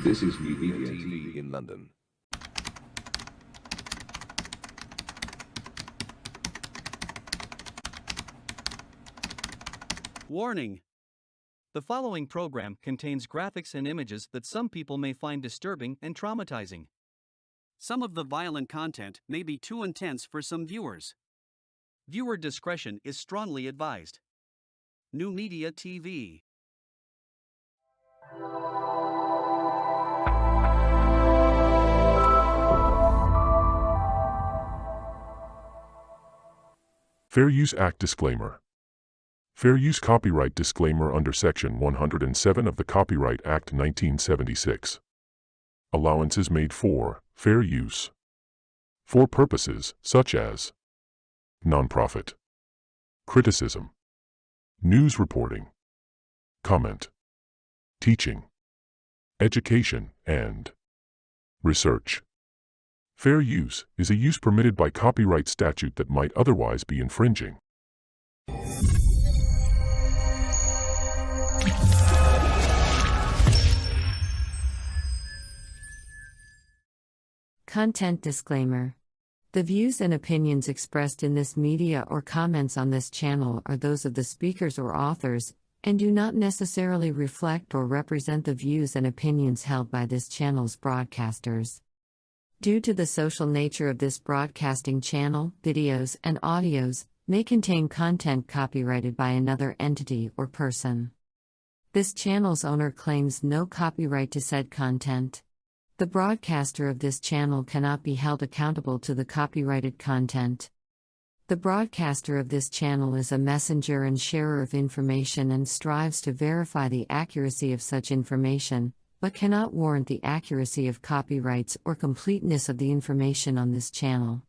This is NuMediaTV in London. Warning! The following program contains graphics and images that some people may find disturbing and traumatizing. Some of the violent content may be too intense for some viewers. Viewer discretion is strongly advised. NuMediaTV. Fair Use Act Disclaimer. Fair Use Copyright Disclaimer under Section 107 of the Copyright Act 1976. Allowances made for fair use for purposes such as nonprofit, criticism, news reporting, comment, teaching, education, and research. Fair use is a use permitted by copyright statute that might otherwise be infringing. Content disclaimer. The views and opinions expressed in this media or comments on this channel are those of the speakers or authors, and do not necessarily reflect or represent the views and opinions held by this channel's broadcasters. Due to the social nature of this broadcasting channel, videos and audios may contain content copyrighted by another entity or person. This channel's owner claims no copyright to said content. The broadcaster of this channel cannot be held accountable to the copyrighted content. The broadcaster of this channel is a messenger and sharer of information and strives to verify the accuracy of such information, but cannot warrant the accuracy of copyrights or completeness of the information on this channel.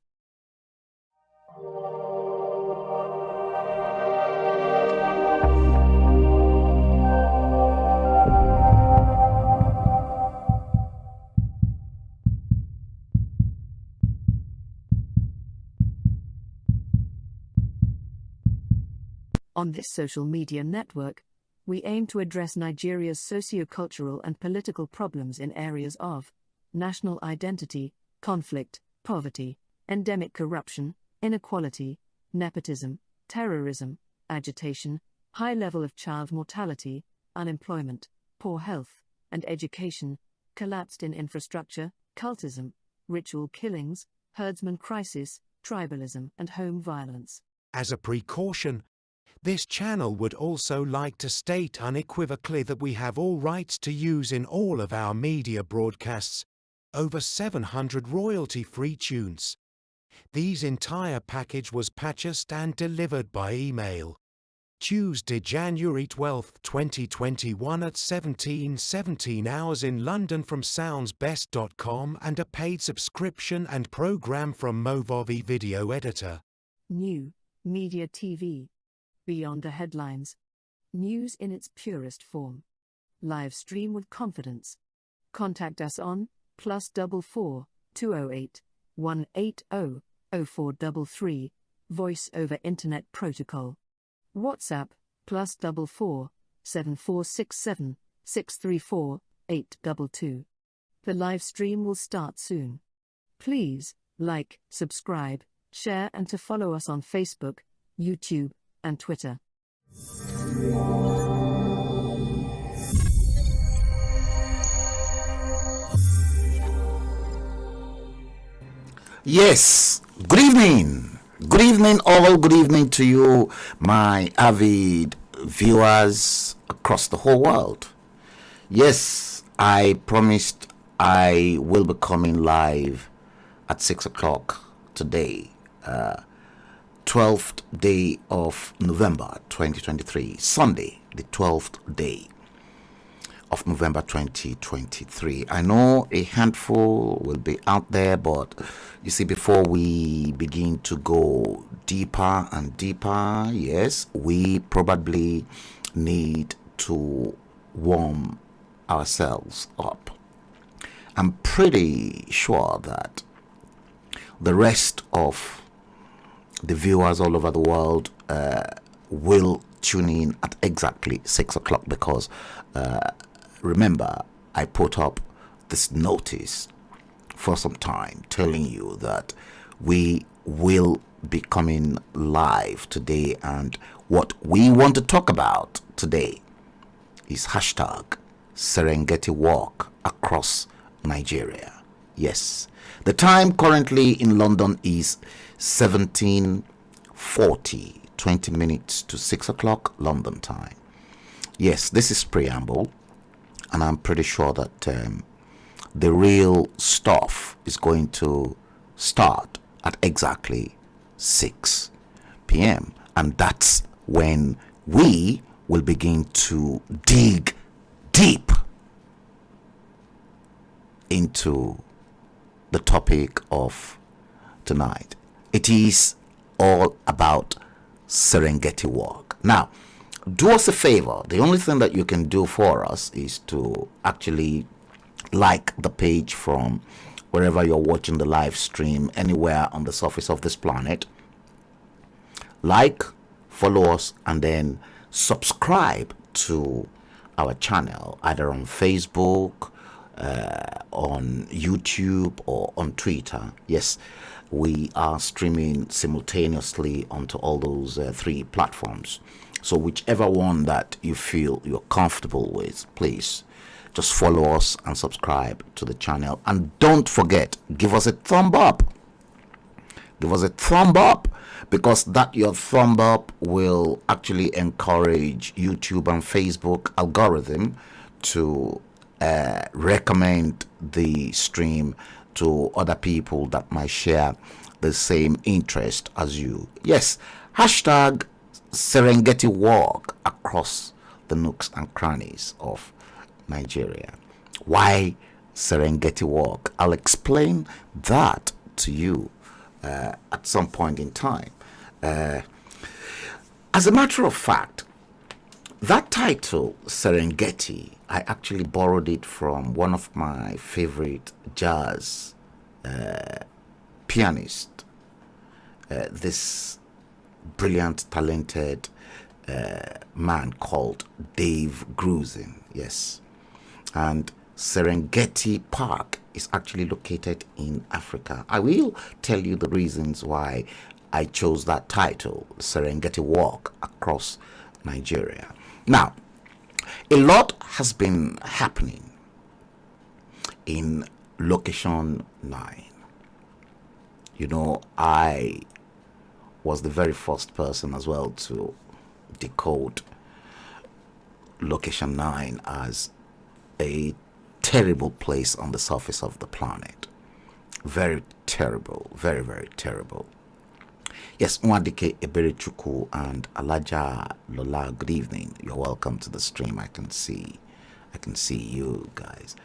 On this social media network, we aim to address Nigeria's socio-cultural and political problems in areas of national identity, conflict, poverty, endemic corruption, inequality, nepotism, terrorism, agitation, high level of child mortality, unemployment, poor health and education, collapsed in infrastructure, cultism, ritual killings, herdsmen crisis, tribalism and home violence. As a precaution, this channel would also like to state unequivocally that we have all rights to use in all of our media broadcasts over 700 royalty-free tunes. These entire package was purchased and delivered by email. Tuesday, January 12, 2021 at 17:17 hours in London from soundsbest.com and a paid subscription and program from Movavi Video Editor. NuMediaTV. Beyond the headlines. News in its purest form. Live stream with confidence. Contact us on +44 208 180 0433, voice over internet protocol. WhatsApp +44 7467 634 822. The live stream will start soon. Please like, subscribe, share and to follow us on Facebook, YouTube and Twitter. Yes, good evening. Good evening all, good evening to you, my avid viewers across the whole world. Yes, I promised I will be coming live at 6 o'clock today, 12th day of November 2023, Sunday, the 12th day of November 2023. I know a handful will be out there, but you see, before we begin to go deeper and deeper, yes, we probably need to warm ourselves up. I'm pretty sure that the rest of the viewers all over the world will tune in at exactly 6 o'clock because remember, I put up this notice for some time, telling you that we will be coming live today, and what we want to talk about today is hashtag Serengeti walk across Nigeria. Yes, the time currently in London is 17:40, 20 minutes to 6 o'clock London time. Yes, this is preamble, and I'm pretty sure that the real stuff is going to start at exactly 6 p.m. And that's when we will begin to dig deep into the topic of tonight. It is all about Serengeti walk. Now, do us a favor. The only thing that you can do for us is to actually like the page from wherever you're watching the live stream, anywhere on the surface of this planet. Like, follow us, and then subscribe to our channel, either on Facebook, on YouTube, or on Twitter. Yes, we are streaming simultaneously onto all those 3 platforms. So whichever one that you feel you're comfortable with, please just follow us and subscribe to the channel. And don't forget, give us a thumb up. Give us a thumb up, because that your thumb up will actually encourage YouTube and Facebook algorithm to recommend the stream to other people that might share the same interest as you. Yes, hashtag Serengeti walk across the nooks and crannies of Nigeria. Why Serengeti walk? I'll explain that to you at some point in time. As a matter of fact, that title, Serengeti, I actually borrowed it from one of my favorite jazz pianists, this brilliant, talented man called Dave Grusin. Yes. And Serengeti Park is actually located in Africa. I will tell you the reasons why I chose that title, Serengeti Walk Across Nigeria. Now, a lot has been happening in Location 9. You know, I was the very first person as well to decode Location 9 as a terrible place on the surface of the planet. Very terrible, very, very terrible. Yes, Nwadike Eberechuku and Alaja Lola, good evening. You're welcome to the stream. I can see you guys.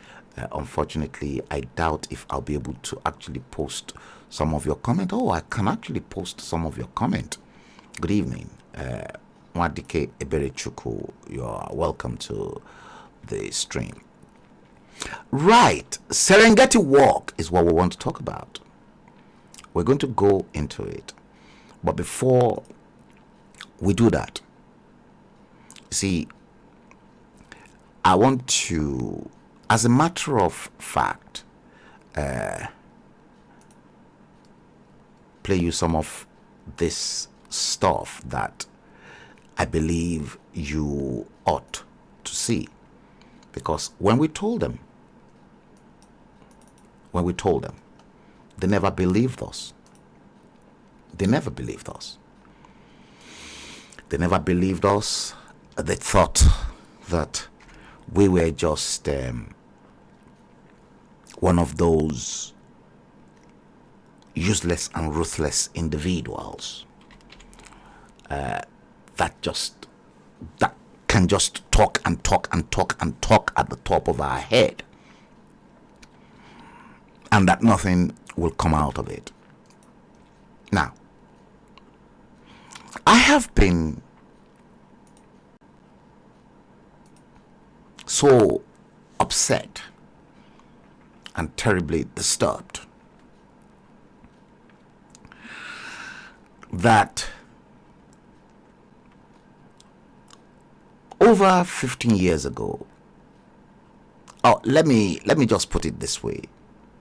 Unfortunately, I doubt if I'll be able to actually post some of your comment. Oh, I can actually post some of your comment. Good evening. Nwadike Eberechuku, you're welcome to the stream. Right, Serengeti walk is what we want to talk about. We're going to go into it. But before we do that, see, I want to, as a matter of fact, play you some of this stuff that I believe you ought to see. Because when we told them, they never believed us. They never believed us. They never believed us. They thought that we were just one of those useless and ruthless individuals that can just talk and talk and talk and talk at the top of our head, and that nothing will come out of it. Now, I have been so upset and terribly disturbed that over 15 years ago, Oh, let me just put it this way.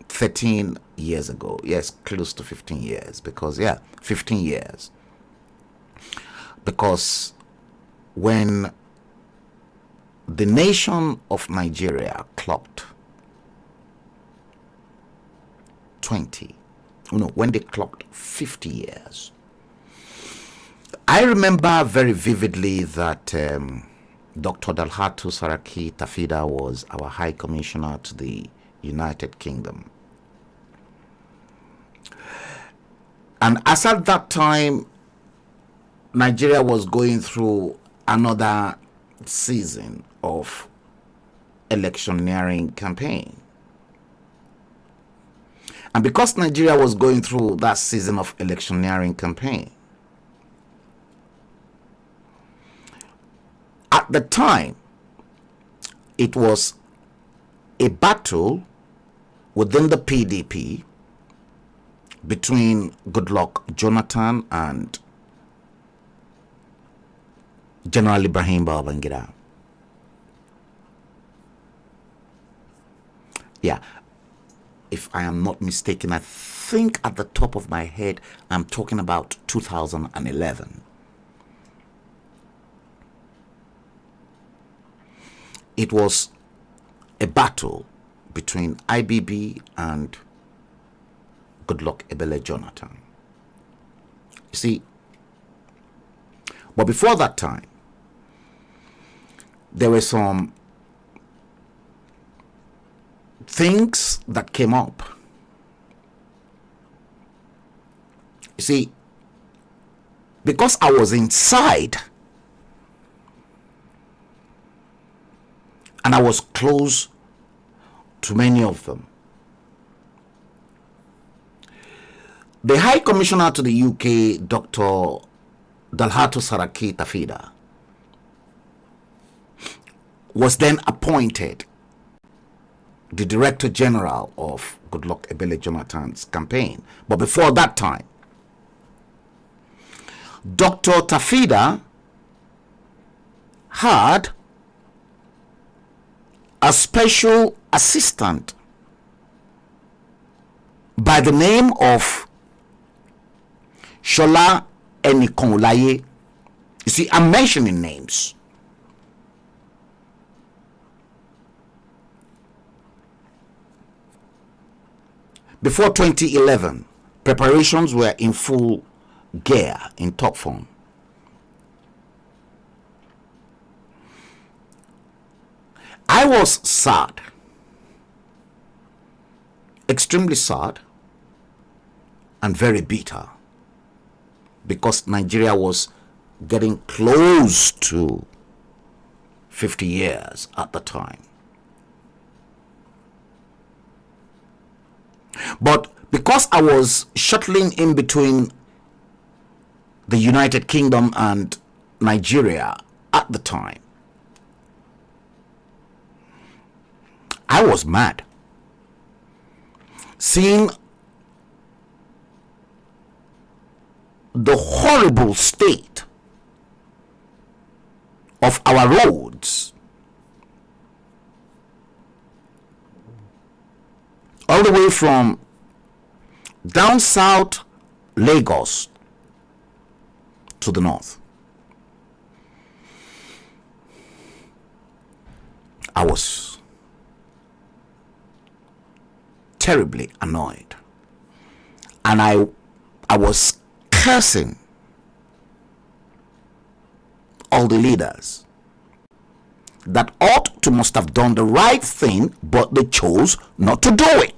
13 years ago, yes, close to 15 years, because 15 years, because when the nation of Nigeria clocked when they clocked 50 years, I remember very vividly that Dr. Dalhatu Saraki Tafida was our High Commissioner to the United Kingdom. And as at that time, Nigeria was going through another season of electioneering campaign. And because Nigeria was going through that season of electioneering campaign, at the time, it was a battle within the PDP between Goodluck Jonathan and General Ibrahim Babangida. Yeah, if I am not mistaken, I think at the top of my head, I'm talking about 2011. It was a battle between IBB and Goodluck Ebele Jonathan. You see, but before that time, there were some things that came up. You see, because I was inside and I was close to many of them, the High Commissioner to the UK, Dr. Dalhatu Saraki Tafida, was then appointed the Director General of Goodluck Ebele Jonathan's campaign. But before that time, Dr. Tafida had a special assistant by the name of Shola Enikonlaye. You see, I'm mentioning names. Before 2011, preparations were in full gear, in top form. I was sad, extremely sad, and very bitter, because Nigeria was getting close to 50 years at the time. But because I was shuttling in between the United Kingdom and Nigeria at the time, I was mad. Seeing the horrible state of our roads, all the way from down south Lagos to the north. I was terribly annoyed, and I was cursing all the leaders that ought to must have done the right thing, but they chose not to do it.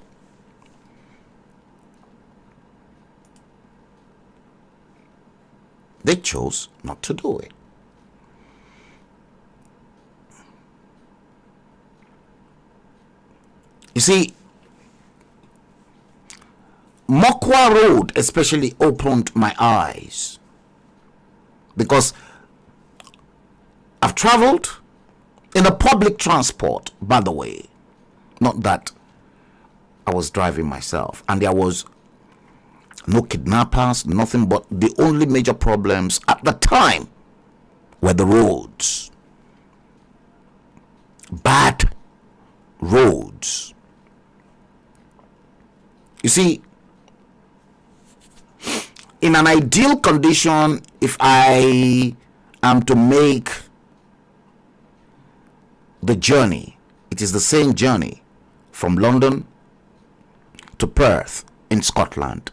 They chose not to do it. You see, Mokwa Road especially opened my eyes, because I've traveled in a public transport, by the way, not that I was driving myself, and there was no kidnappers, nothing, but the only major problems at the time were the roads. Bad roads. You see, in an ideal condition, if I am to make the journey, it is the same journey from London to Perth in Scotland.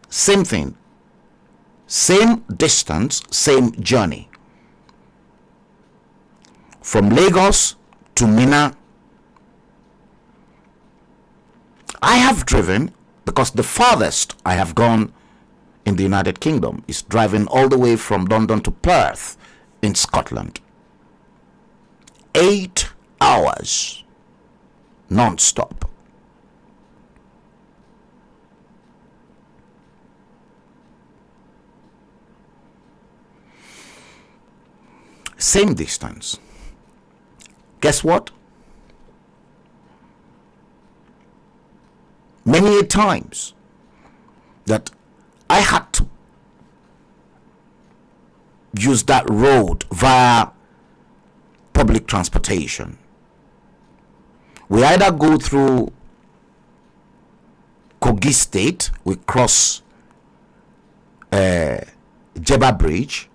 Same thing, same distance, same journey. From Lagos to Minna, I have driven, because the farthest I have gone in the United Kingdom is driving all the way from London to Perth in Scotland. 8 hours non-stop. Same distance. Guess what? Many a times that I had to use that road via public transportation. We either go through Kogi State, we cross Jeba Bridge,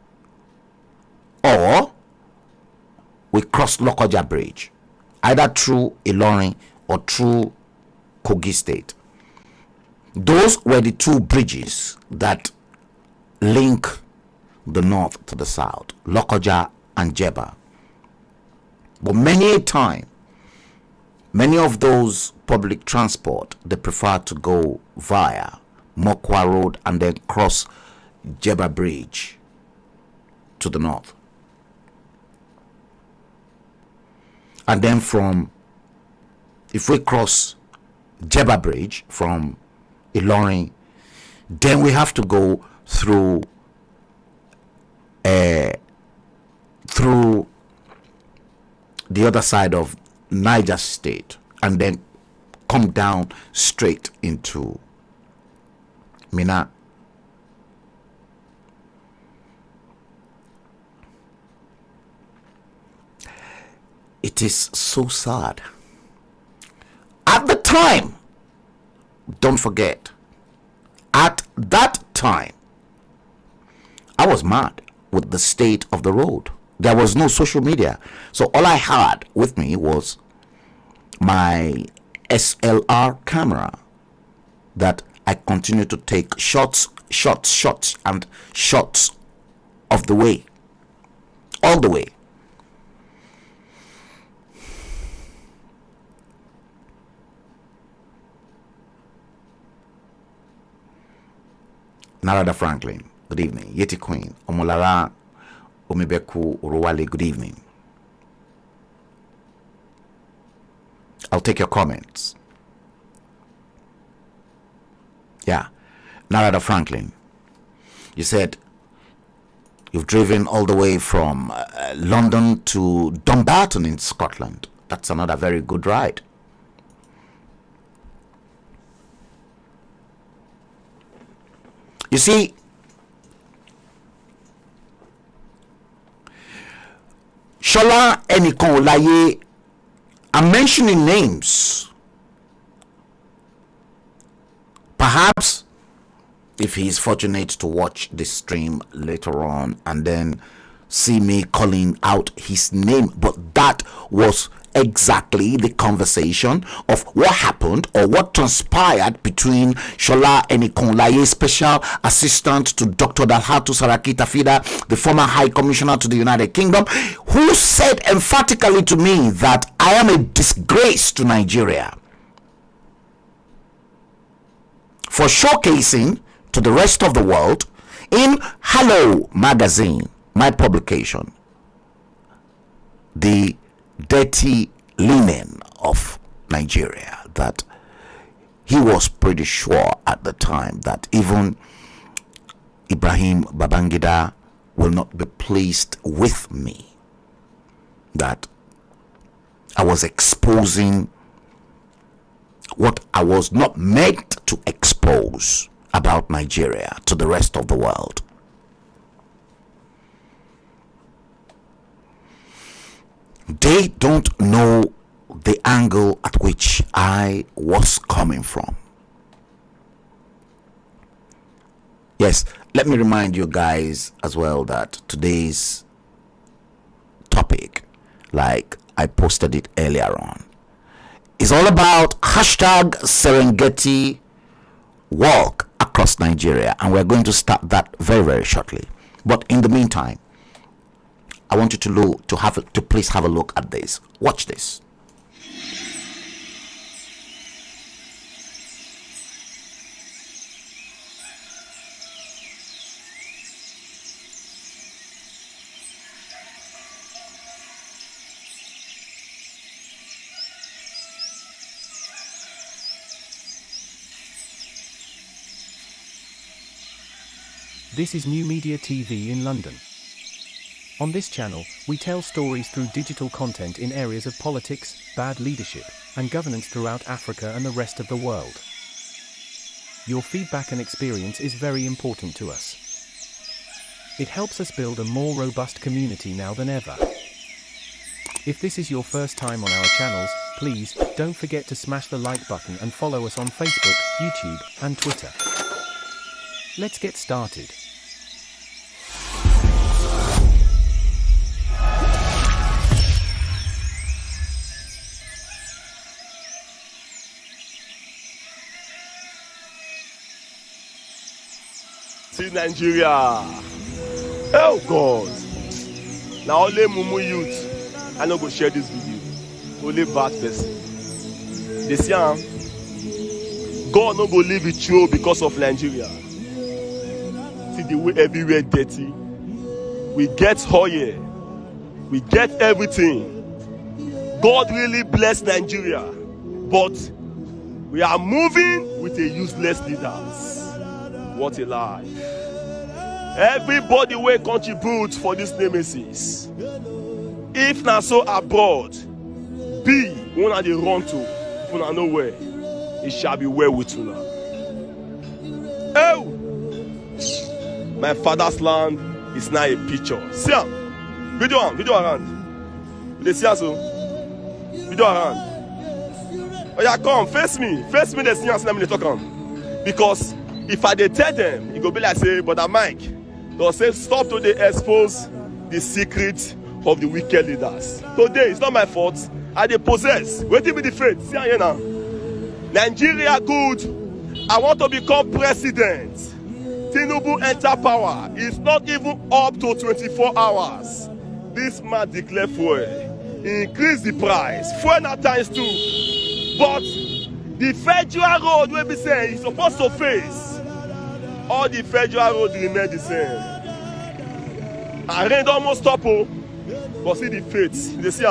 or we cross Lokoja Bridge, either through Ilorin or through Kogi State. Those were the two bridges that link the north to the south, Lokoja and Jeba. But many a time, many of those public transport, they prefer to go via Mokwa Road and then cross Jeba Bridge to the north. And then if we cross Jeba Bridge from Ilorin, then we have to go through the other side of Niger State and then come down straight into Minna. It is so sad. At the time, don't forget, at that time, I was mad with the state of the road. There was no social media. So all I had with me was my SLR camera that I continued to take shots and shots of the way. All the way. Narada Franklin, good evening. Yeti Queen, Omolara Omibeku Uruwale, good evening. I'll take your comments. Yeah. Narada Franklin, you said you've driven all the way from London to Dumbarton in Scotland. That's another very good ride. You see, Shola Enikonlaye, I'm mentioning names. Perhaps if he is fortunate to watch this stream later on and then see me calling out his name, but that was exactly the conversation of what happened or what transpired between Shola Enikonlaye, Special Assistant to Dr. Dalhatu Saraki Tafida, the former High Commissioner to the United Kingdom, who said emphatically to me that I am a disgrace to Nigeria for showcasing to the rest of the world in HALLO magazine, my publication, the dirty linen of Nigeria, that he was pretty sure at the time that even Ibrahim Babangida will not be pleased with me, that I was exposing what I was not meant to expose about Nigeria to the rest of the world. They don't know the angle at which I was coming from. Yes, let me remind you guys as well that today's topic, like I posted it earlier on, is all about hashtag Serengeti walk across Nigeria, and we're going to start that very, very shortly. But in the meantime, I want you to please have a look at this. Watch this. This is NuMediaTV in London. On this channel, we tell stories through digital content in areas of politics, bad leadership, and governance throughout Africa and the rest of the world. Your feedback and experience is very important to us. It helps us build a more robust community now than ever. If this is your first time on our channels, please don't forget to smash the like button and follow us on Facebook, YouTube, and Twitter. Let's get started. See Nigeria. Oh God. Now only Mumu youth. I no go share this video. Only bad person. They see God no go leave it true because of Nigeria. See the way everywhere dirty. We get oil. We get everything. God really bless Nigeria. But we are moving with a useless leaders. What a life. Everybody will contribute for this nemesis. If not so abroad, be one they run to, for nowhere, it shall be well with you now. Oh! My father's land is now a picture. See him. Video around. They see us. Video around. Oh yeah, come, face me. Face me, they see us, let me talk on. Because if I dey tell them, it go be like say, Brother Mike, they'll say, stop to dey expose the secret of the wicked leaders. Today, it's not my fault. I dey possess. Wait till be the faith. See here now. Nigeria good. I want to become president. Tinubu enter power. It's not even up to 24 hours. This man declare fuel. Increase the price. Fuel na times 2. But the federal road will be saying it's supposed to face. All the federal road remain the same. And rain almost stop. But see the faith. They see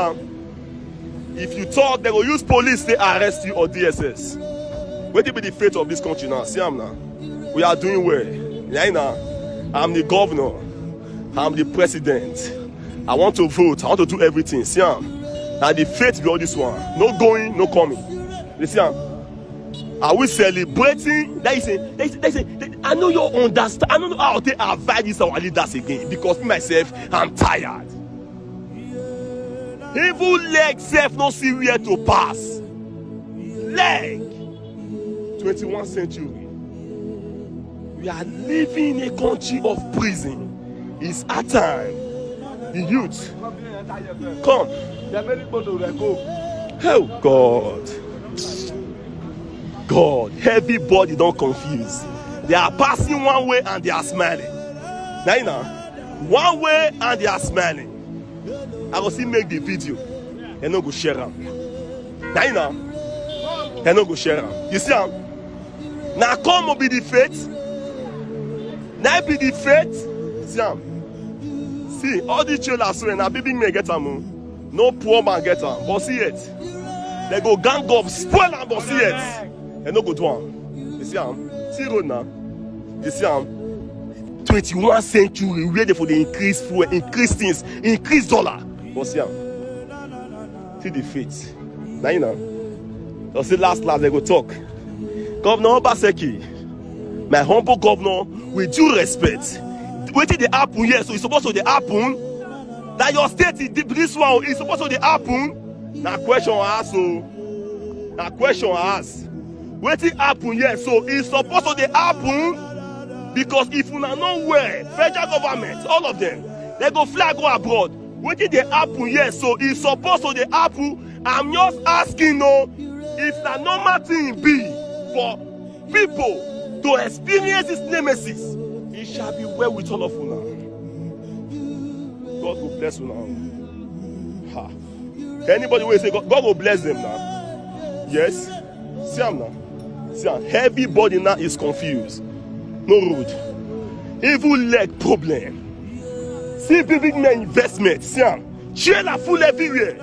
if you talk, they will use police to arrest you or DSS. What will be the fate of this country now? See now. We are doing well. Yeah, now. I'm the governor. I'm the president. I want to vote. I want to do everything. See and the fate be all this one. No going, no coming. You see are we celebrating? They say, I know you understand. I don't know how they avoid this our leaders again. Because me myself, I'm tired. Even leg self no see where to pass. Leg. 21st century. We are living in a country of prison. It's our time. The youth. Come. Oh God. God, everybody don't confuse. They are passing one way and they are smiling. Now, one way and they are smiling. I will see make the video. They no go share them. Now, they no go share them. You see how? Now come be the faith. Now be the faith. See how? See, all the children so now baby may get them. No poor man get them. But see it. They go gang up, spoil them, but see it. And no go do one. You see see road now. You see 21st century ready for the increased fuel, increased things, increased dollar. But see see the faith. Now you know. They'll say last they go talk. Governor Obaseki, my humble governor, with due respect. What did they happen here? So it's supposed to happen. That your state is this one is supposed to happen. Now question I ask, so now question I ask. Wetin happen here? So it's supposed to dey happen because if una know where federal government, all of them, they go fly go abroad. Wetin dey happen here? So it's supposed to dey happen. I'm just asking, no, if na normal thing be for people to experience this nemesis, it shall be well with all of una. God will bless una. Ha. Anybody will say God will bless them now? Yes. See am now. See am. Everybody now is confused. No road. Evil leg problem. See big man investment. See am. Trailer full everywhere.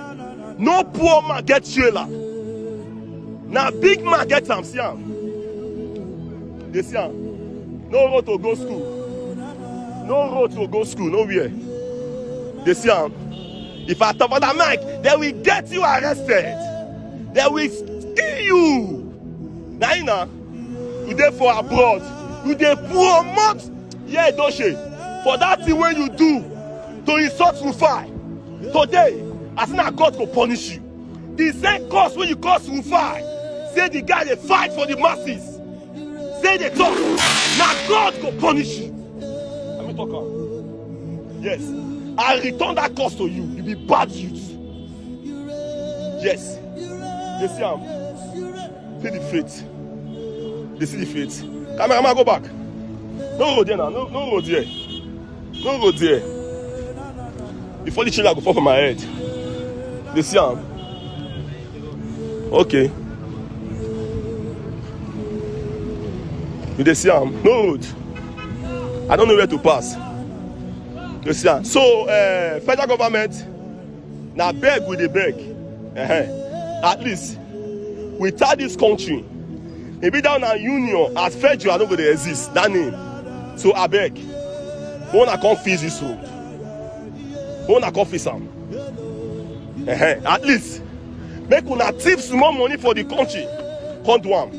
No poor man get trailer. Now big man get am. See am. They see am. No road to go school. No road to go school. Nowhere. They see am. If I talk about that mic, they will get you arrested. They will steal you. Now you know, you dey for abroad. You dey promote. Yeah, Doshe. For that thing when you do to insult Rufai. Today, as now God will punish you. The same cause when you cause Rufai. Say the guy they fight for the masses. Say they talk. Now God will punish you. Let me talk on. Yes. I return that cause to you. You be bad youth. Yes. They see him. See the faith. They see the faith. Cameraman, go back. No road there now. No road there. No road there. Before the trailer go fall from my head. They see him. Okay. They see him. No road. I don't know where to pass. You see, so federal government now beg with the beg. At least without this country, maybe down a union as federal don't go to exist. That name. So I beg, wanna come fix this road. Wanna come fix them. At least make una tip small money for the country. Come do am.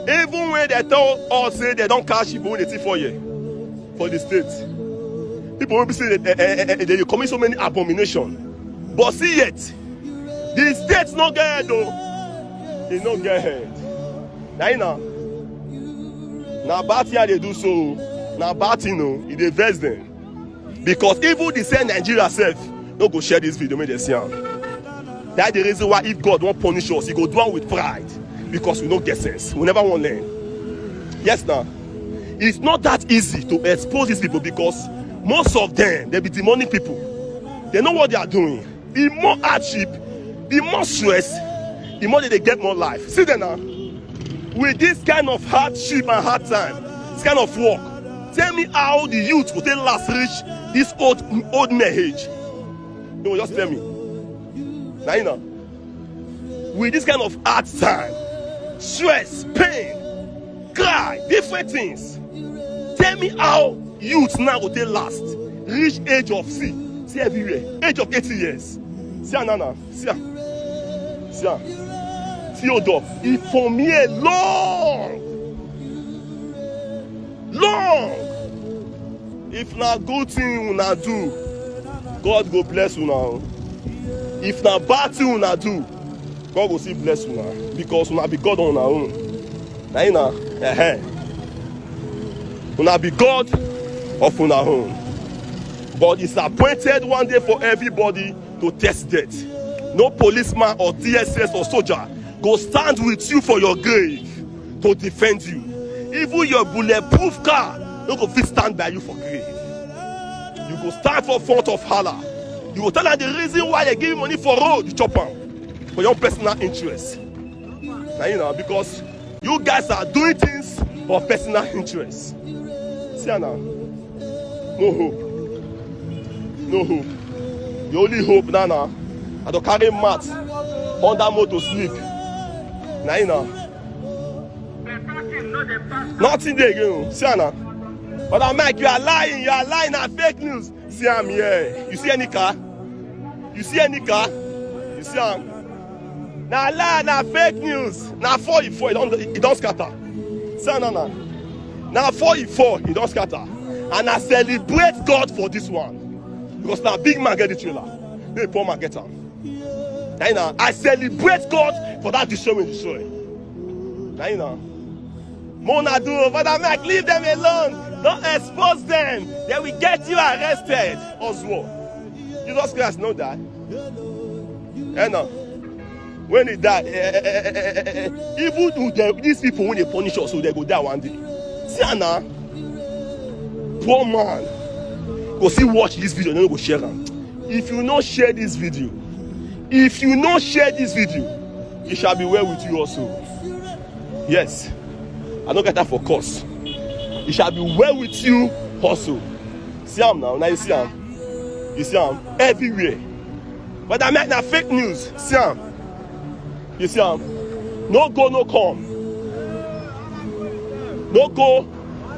Even when they tell us say they don't cash people when they tip for you for the state. People will be saying that they commit so many abominations. But see yet, the states not get ahead though. They not get ahead. Now you know. Now bad thing they do so. Now bad thing no, it vex them. Because even the same Nigeria self don't go share this video, make they see am. That's the reason why if God won't punish us, he go do it with pride. Because we don't get sense. We never want to learn. Yes now. It's not that easy to expose these people because most of them, they be demonic people. They know what they are doing. The more hardship, the more stress, the more they get more life. See them now. With this kind of hardship and hard time, this kind of work, tell me how the youth will take last reach this old man age. You know, just tell me. Now you know. With this kind of hard time, stress, pain, cry, different things. Tell me how youth now will take last reach age of see everywhere age of 80 years. See Nana, see Theodore. If for me long. If na good thing una do, God go bless una. If na bad thing una do, God go still bless una because una be God on una own. Na una, una be God of una own. But it's appointed one day for everybody to test death. No policeman or DSS or soldier go stand with you for your grave to defend you. Even your bulletproof car no go fit stand by you for grave. You go stand for front of HALLO. You go tell them the reason why they give you money for road, you chop am for your personal interest. Now you know because you guys are doing things for personal interest. See now. No hope. No hope. The only hope now I don't carry mat under motor sleep. Now you know. Nothing there again. See now. But I'm like, you are lying at fake news. See I'm here. You see any car? You see any car? You see am? Now lie, now fake news. Now 4 it don't scatter. See now. Now 4 it don't scatter. And I celebrate God for this one. Because now big man get the trailer. No poor man get am. Now you know, I celebrate God for that destroy. Now you know. Mona do, Father Mike, leave them alone. Don't expose them. They will get you arrested. Oswald. Jesus Christ know that. You know. When he die, even these people, when they punish us, so they go die one day. See Anna, poor man. Go see watch this video, then go share them. If you not share this video, it shall be well with you also. Yes, I don't get that for course. It shall be well with you also. See him now you see him. You see him everywhere. But that make na fake news. See him. You see him. No go, no come. No go,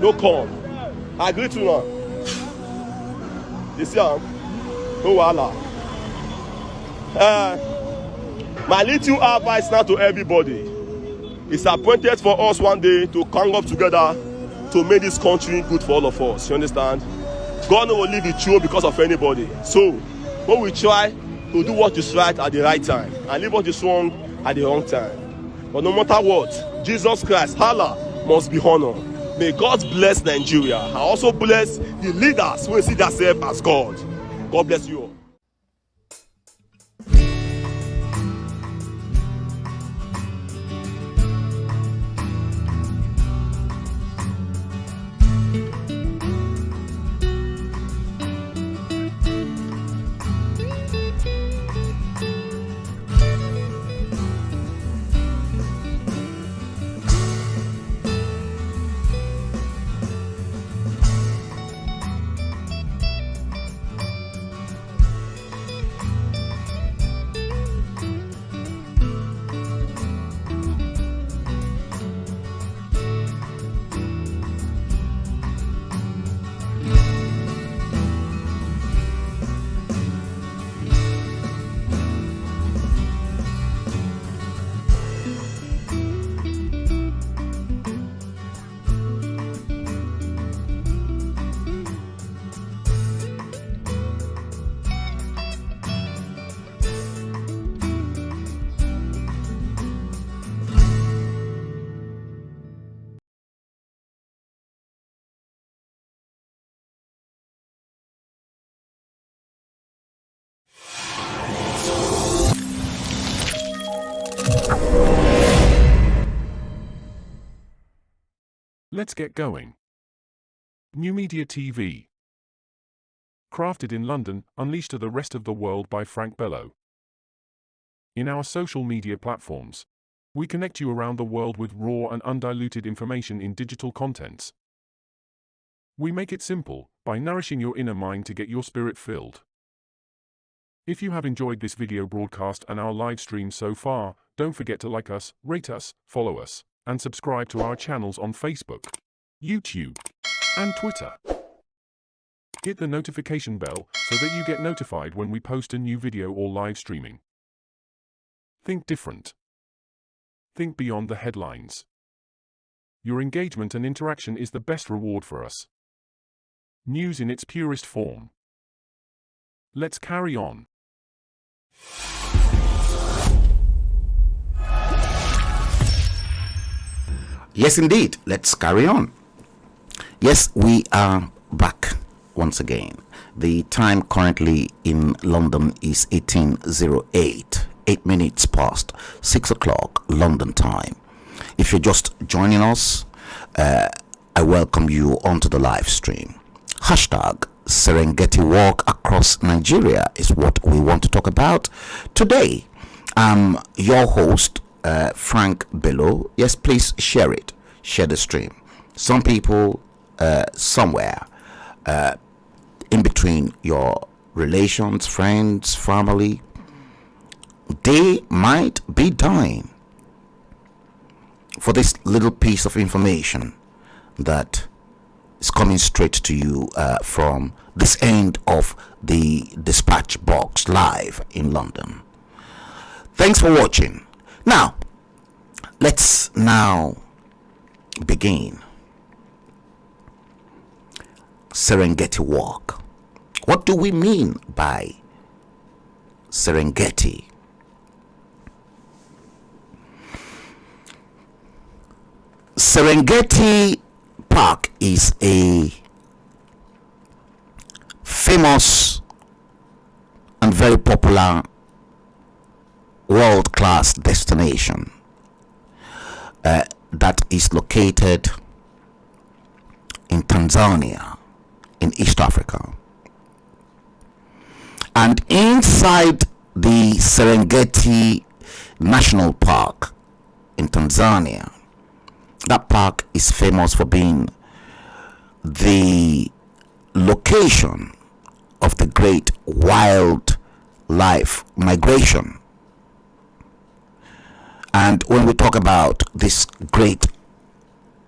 no come. I agree to now. You see him. No wahala. My little advice now to everybody. It's appointed for us one day to come up together to make this country good for all of us. You understand? God no will leave it true because of anybody. So, when we try to do what is right at the right time and leave what is wrong at the wrong time. But no matter what, Jesus Christ, HALLO, must be honored. May God bless Nigeria. I also bless the leaders who see themselves as God. God bless you all. Let's get going. NuMediaTV. Crafted in London, unleashed to the rest of the world by Frank Bello. In our social media platforms, we connect you around the world with raw and undiluted information in digital contents. We make it simple, by nourishing your inner mind to get your spirit filled. If you have enjoyed this video broadcast and our live stream so far, don't forget to like us, rate us, follow us, and subscribe to our channels on Facebook, YouTube, and Twitter. Hit the notification bell so that you get notified when we post a new video or live streaming. Think different. Think beyond the headlines. Your engagement and interaction is the best reward for us. News in its purest form. Let's carry on. Yes, indeed. Let's carry on. Yes, we are back once again. The time currently in London is 18:08, 8 minutes past 6 o'clock London time. If you're just joining us, I welcome you onto the live stream. Hashtag Serengeti walk across Nigeria is what we want to talk about today. I'm your host, Frank Bello. Yes, please share it. Share the stream. Some people somewhere in between your relations, friends, family, they might be dying for this little piece of information that is coming straight to you from this end of the dispatch box live in London. Thanks for watching. Now, let's now begin. Serengeti walk. What do we mean by Serengeti? Serengeti Park is a famous and very popular world-class destination that is located in Tanzania, in East Africa. And inside the Serengeti National Park in Tanzania, that park is famous for being the location of the great wildlife migration. And when we talk about this great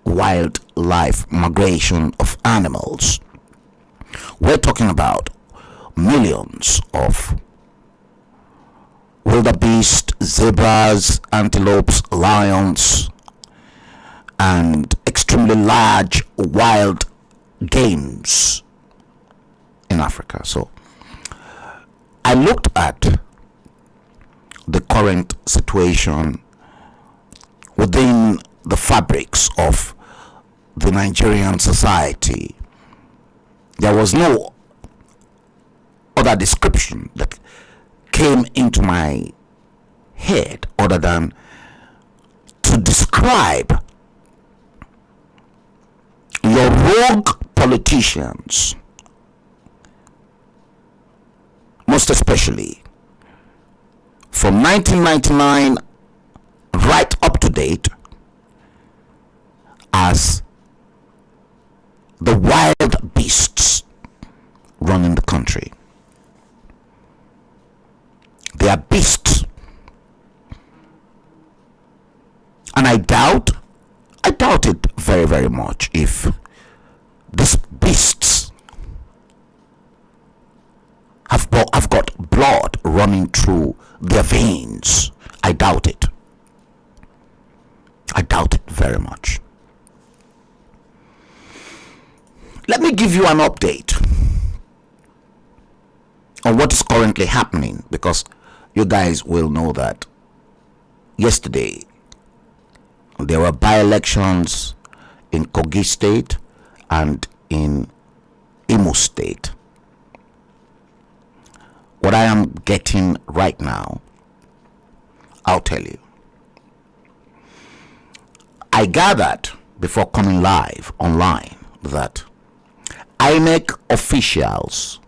wildlife migration of animals, we're talking about millions of wildebeest, zebras, antelopes, lions, and extremely large wild games in Africa. So I looked at the current situation within the fabrics of the Nigerian society. There was no other description that came into my head other than to describe your rogue politicians, most especially from 1999 right up to date, as the wild beasts running the country. They are beasts, and I doubt it very, very much if these beasts have got blood running through their veins. I doubt it. I doubt it very much. Let me give you an update on what is currently happening, because you guys will know that yesterday there were by-elections in Kogi State and in Imo State. What I am getting right now, I'll tell you. I gathered before coming live online that INEC officials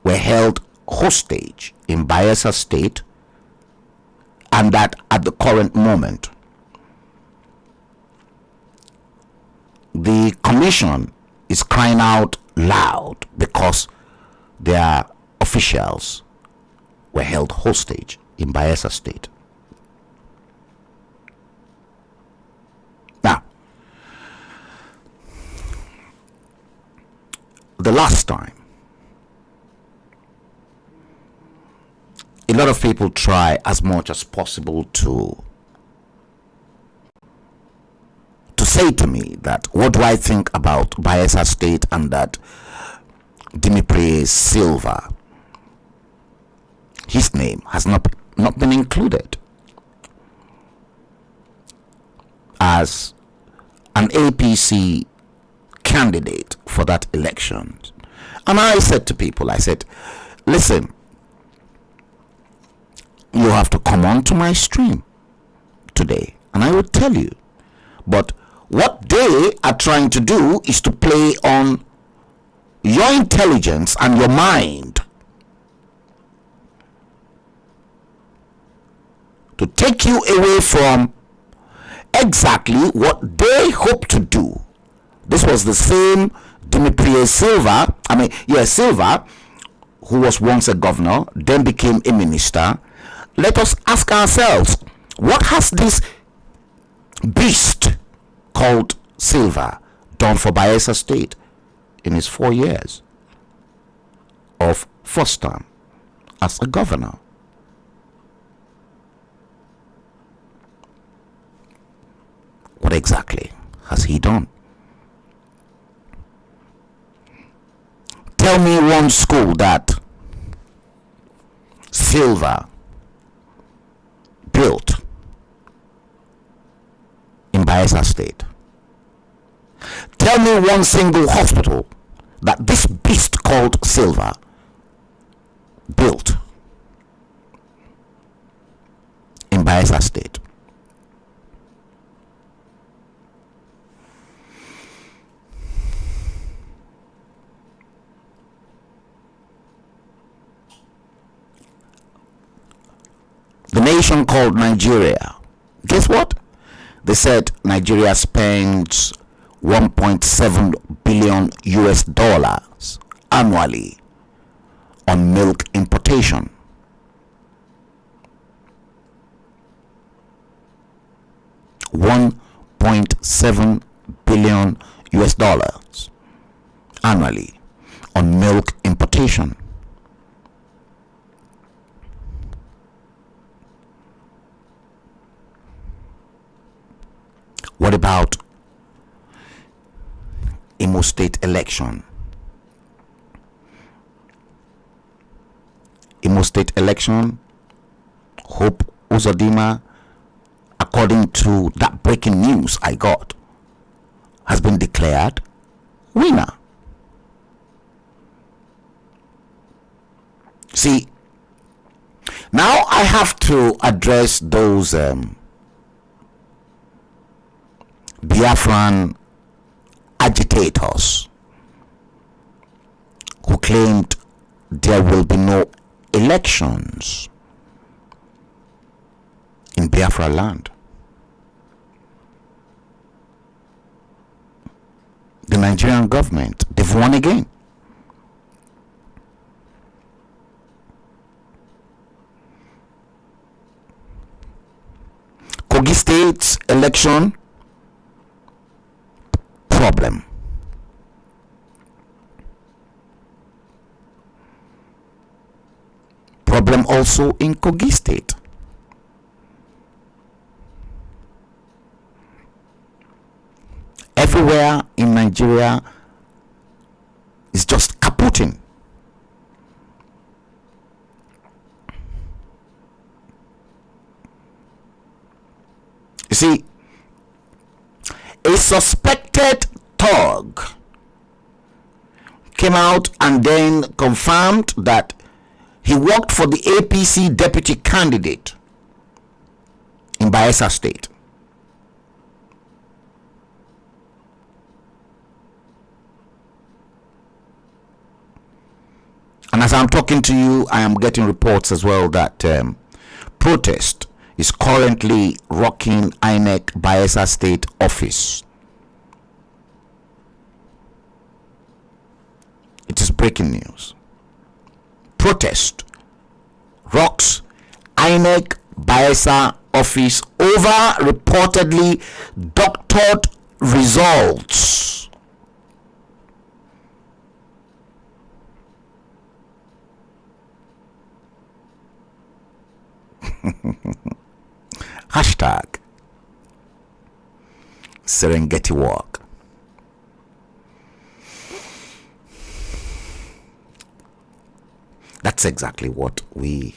were held hostage in Bayelsa State, and that at the current moment the commission is crying out loud because their officials were held hostage in Bayelsa State. Now, the last time a lot of people try as much as possible to say to me that what do I think about Bayelsa State, and that Dimitri Silva, his name has not been included as an APC candidate for that election. And I said to people, I said, listen, you have to come on to my stream today and I will tell you. But what they are trying to do is to play on your intelligence and your mind to take you away from exactly what they hope to do. This was the same Dimitri Silva, Silva, who was once a governor, then became a minister. Let us ask ourselves, what has this beast called Silva done for Bayelsa State in his 4 years of first term as a governor? What exactly has he done? Tell me one school that Silva built in Bayelsa State. Tell me one single hospital that this beast called Silver built in Bayelsa State. The nation called Nigeria. Guess what? They said Nigeria spends 1.7 billion US dollars annually on milk importation. $1.7 billion US dollars annually on milk importation. What about Imo State election? Imo State election, Hope Uzodinma, according to that breaking news I got, has been declared winner. See, now I have to address those Biafran agitators who claimed there will be no elections in Biafra land. The Nigerian government, they've won again. Kogi State's election, problem. Problem also in Kogi State. Everywhere in Nigeria is just kaputting. You see, a suspected thug came out and then confirmed that he worked for the APC deputy candidate in Bayelsa State. And as I'm talking to you, I am getting reports as well that protest is currently rocking INEC Bayelsa State office. It is breaking news. Protest rocks INEC Bayelsa office over reportedly doctored results. Hashtag Serengeti walk. That's exactly what we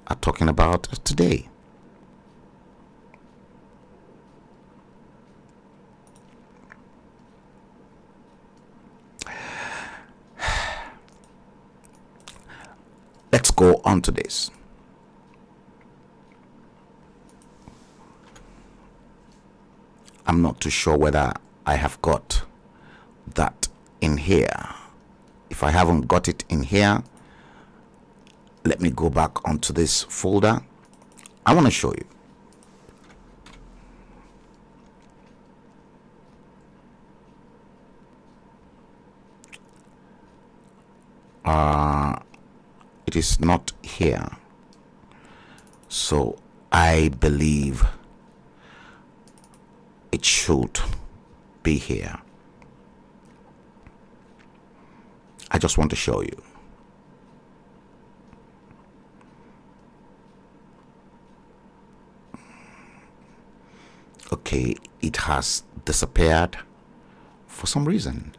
are talking about today. Let's go on to this. I'm not too sure whether I have got that in here. If I haven't got it in here, let me go back onto this folder. I want to show you. It is not here. So I believe it should be here. I just want to show you. Okay, it has disappeared for some reason.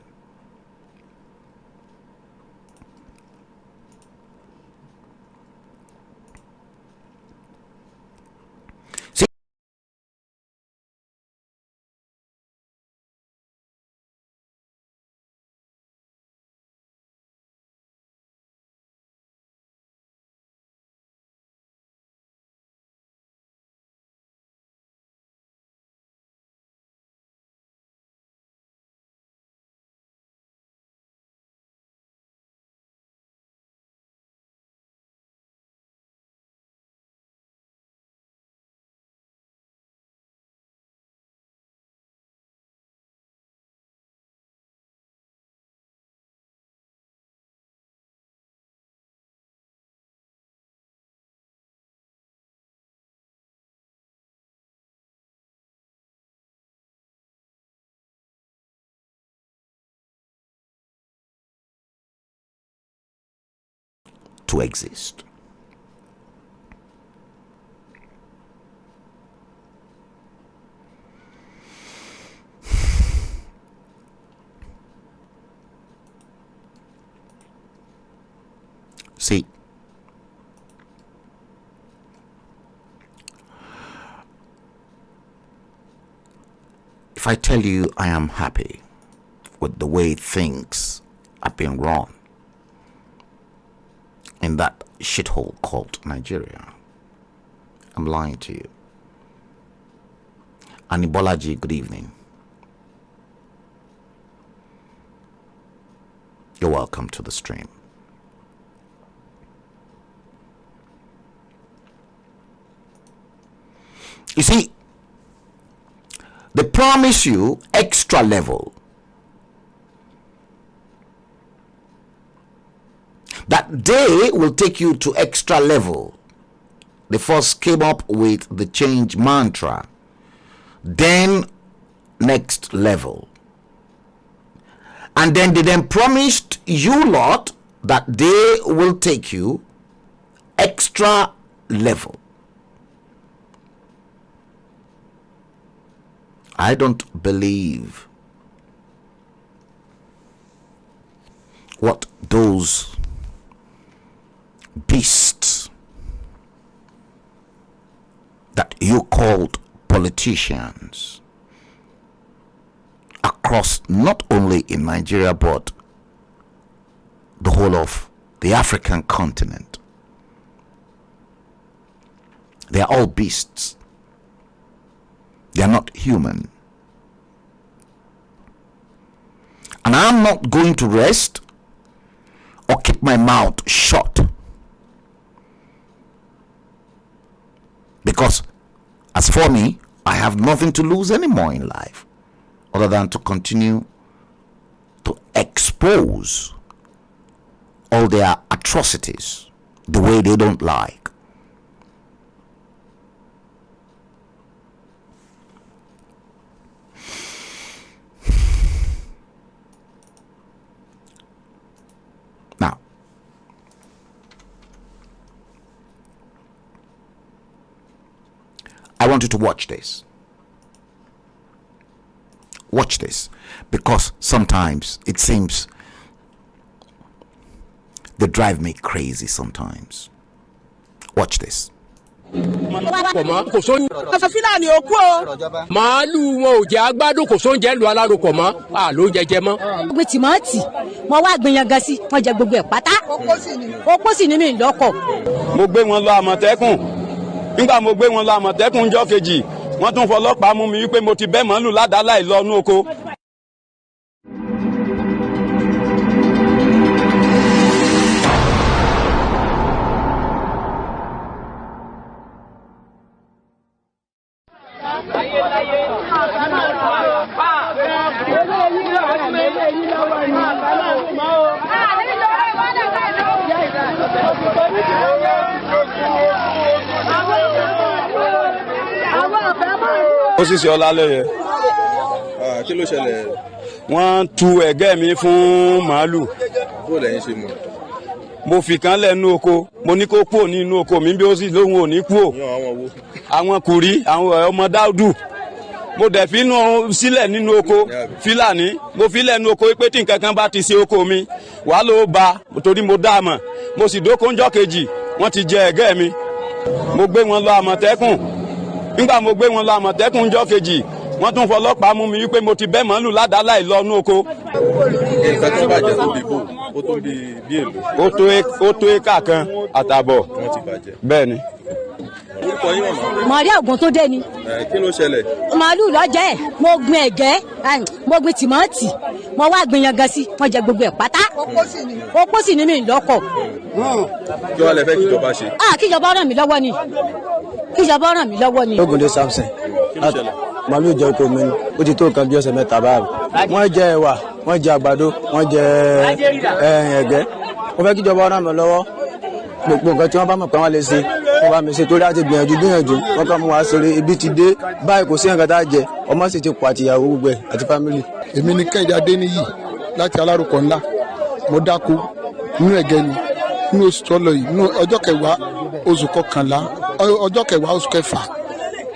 to exist. See, if I tell you I am happy with the way things have been run in that shithole called Nigeria, I'm lying to you. Anibolaji, good evening. You're welcome to the stream. You see, they promise you extra level. That they will take you to extra level. They first came up with the change mantra. Then next level. And then they then promised you lot that they will take you extra level. I don't believe what those beasts that you called politicians across not only in Nigeria but the whole of the African continent. They are all beasts. They are not human. And I'm not going to rest or keep my mouth shut. Because as for me, I have nothing to lose anymore in life other than to continue to expose all their atrocities the way they don't like. Now, I want you to watch this. Watch this, because sometimes it seems they drive me crazy sometimes. Watch this. Màálù wọn ò jẹ́ agbádùn kò sóúnjẹ lu alárùkọ mọ́ ló jẹjẹ mọ́. Gbé tìmọ́tì wọn wá gbìyànjú sí wọn jẹ gbogbo ẹ̀ pátá. Opó sì ni mí lọ́kọ̀. Mo gbé wọn lọ Àmọ̀tẹ́kùn nígbà mo gbé wọn lọ Àmọ̀tẹ́kùn ńjọ́ kejì wọ́n tún fọlọ́pàá mú mi wípé mo ti bẹ́ màálù ládàá láì lọ inú oko. Ó sì ṣe ọlálẹ́yẹ. Kí ló ṣẹlẹ̀? Wọ́n tú ẹ̀gẹ́ mi fún màálù. Bó lẹ́yìn ṣe mọ̀? Mo fi kan lẹ́nu oko, mo ní kó kúrò nínú oko mi bí ó sì lóhun ò ní kúrò. Àwọn kùrí, àwọn ọmọ Dáúdù. Mo dẹ̀ fi inú sílẹ̀ nínú oko Fílàní. Mo fi lẹ́nu oko pé tí nǹkan kan bá ti ṣe oko mi, wàá ló ba torí mo dá mọ̀. Mo sì dóko ńjọ́ kejì, wọ́n ti jẹ ẹ̀gẹ́ mi. Mo gbé wọn lọ Àmọ̀tẹ́kùn. Nígbà mo gbé wọn lọ Àmọ̀tẹ́kùn ńjọ́ kejì, wọ́n tún fọlọ́pàá mú mi wípé mo ti bẹ́ màálù ládàá láì lọ inú oko. Nǹkan tó bàjẹ́ tó bí bò, ó tó bí èlò. Ó tó éka kan àtàbọ̀. Wọ́n ti bàjẹ́. Bẹ́ẹ̀ ni. Orúkọ yín màmá? Màríà Ògùn tó dé ni. Kí ló ṣẹlẹ̀? Màálù lọ́jẹ́ mo gbin ẹ̀gẹ́ mo gbin tìmọ́tì mo wá gbìyànjú sí wọn jẹ gbogbo ẹ̀ pátá. Opó sì ni mí lọ́kọ̀. Kí wàá lẹ fẹ́ kíjọba ṣe? Kíjọba ràn mí lọ́wọ́ ni. Kíjọba ràn mí lọ́wọ́ ni. Ògúndé Samson. Màálù jẹ oko mi ni. Ó ti tó nǹkan bí ọ̀sẹ̀ mẹ́ta báyìí. Wọ́n jẹ ẹ̀wà, wọ́n jẹ àgbàdo, wọ́n jẹ ẹ̀gẹ́. Mo fẹ́ kíjọba ràn mí lọ́wọ́. Gbogbo nǹkan tí wọ́n bá mọ̀ pé wọ́n lè ṣe, wọ́n bá mi ṣe torí àti gbìyànjú. Wọ́n kàn mú wa ṣeré, ibi ti dé, báyìí kò sí nǹkan tá a jẹ, ọmọ sì ti kọ àtìyàwó gbogbo ẹ̀ àti fámìlì. Èmi ni Kẹ́hìndé Adéníyì láti Alárùkọ ńlá. Mo dáko nínú ẹ̀gẹ́ ni. nínú oṣù tó lọ yìí nínú ọjọ́ kẹwàá oṣù kọkànlá ọjọ́ kẹwàá oṣù kẹfà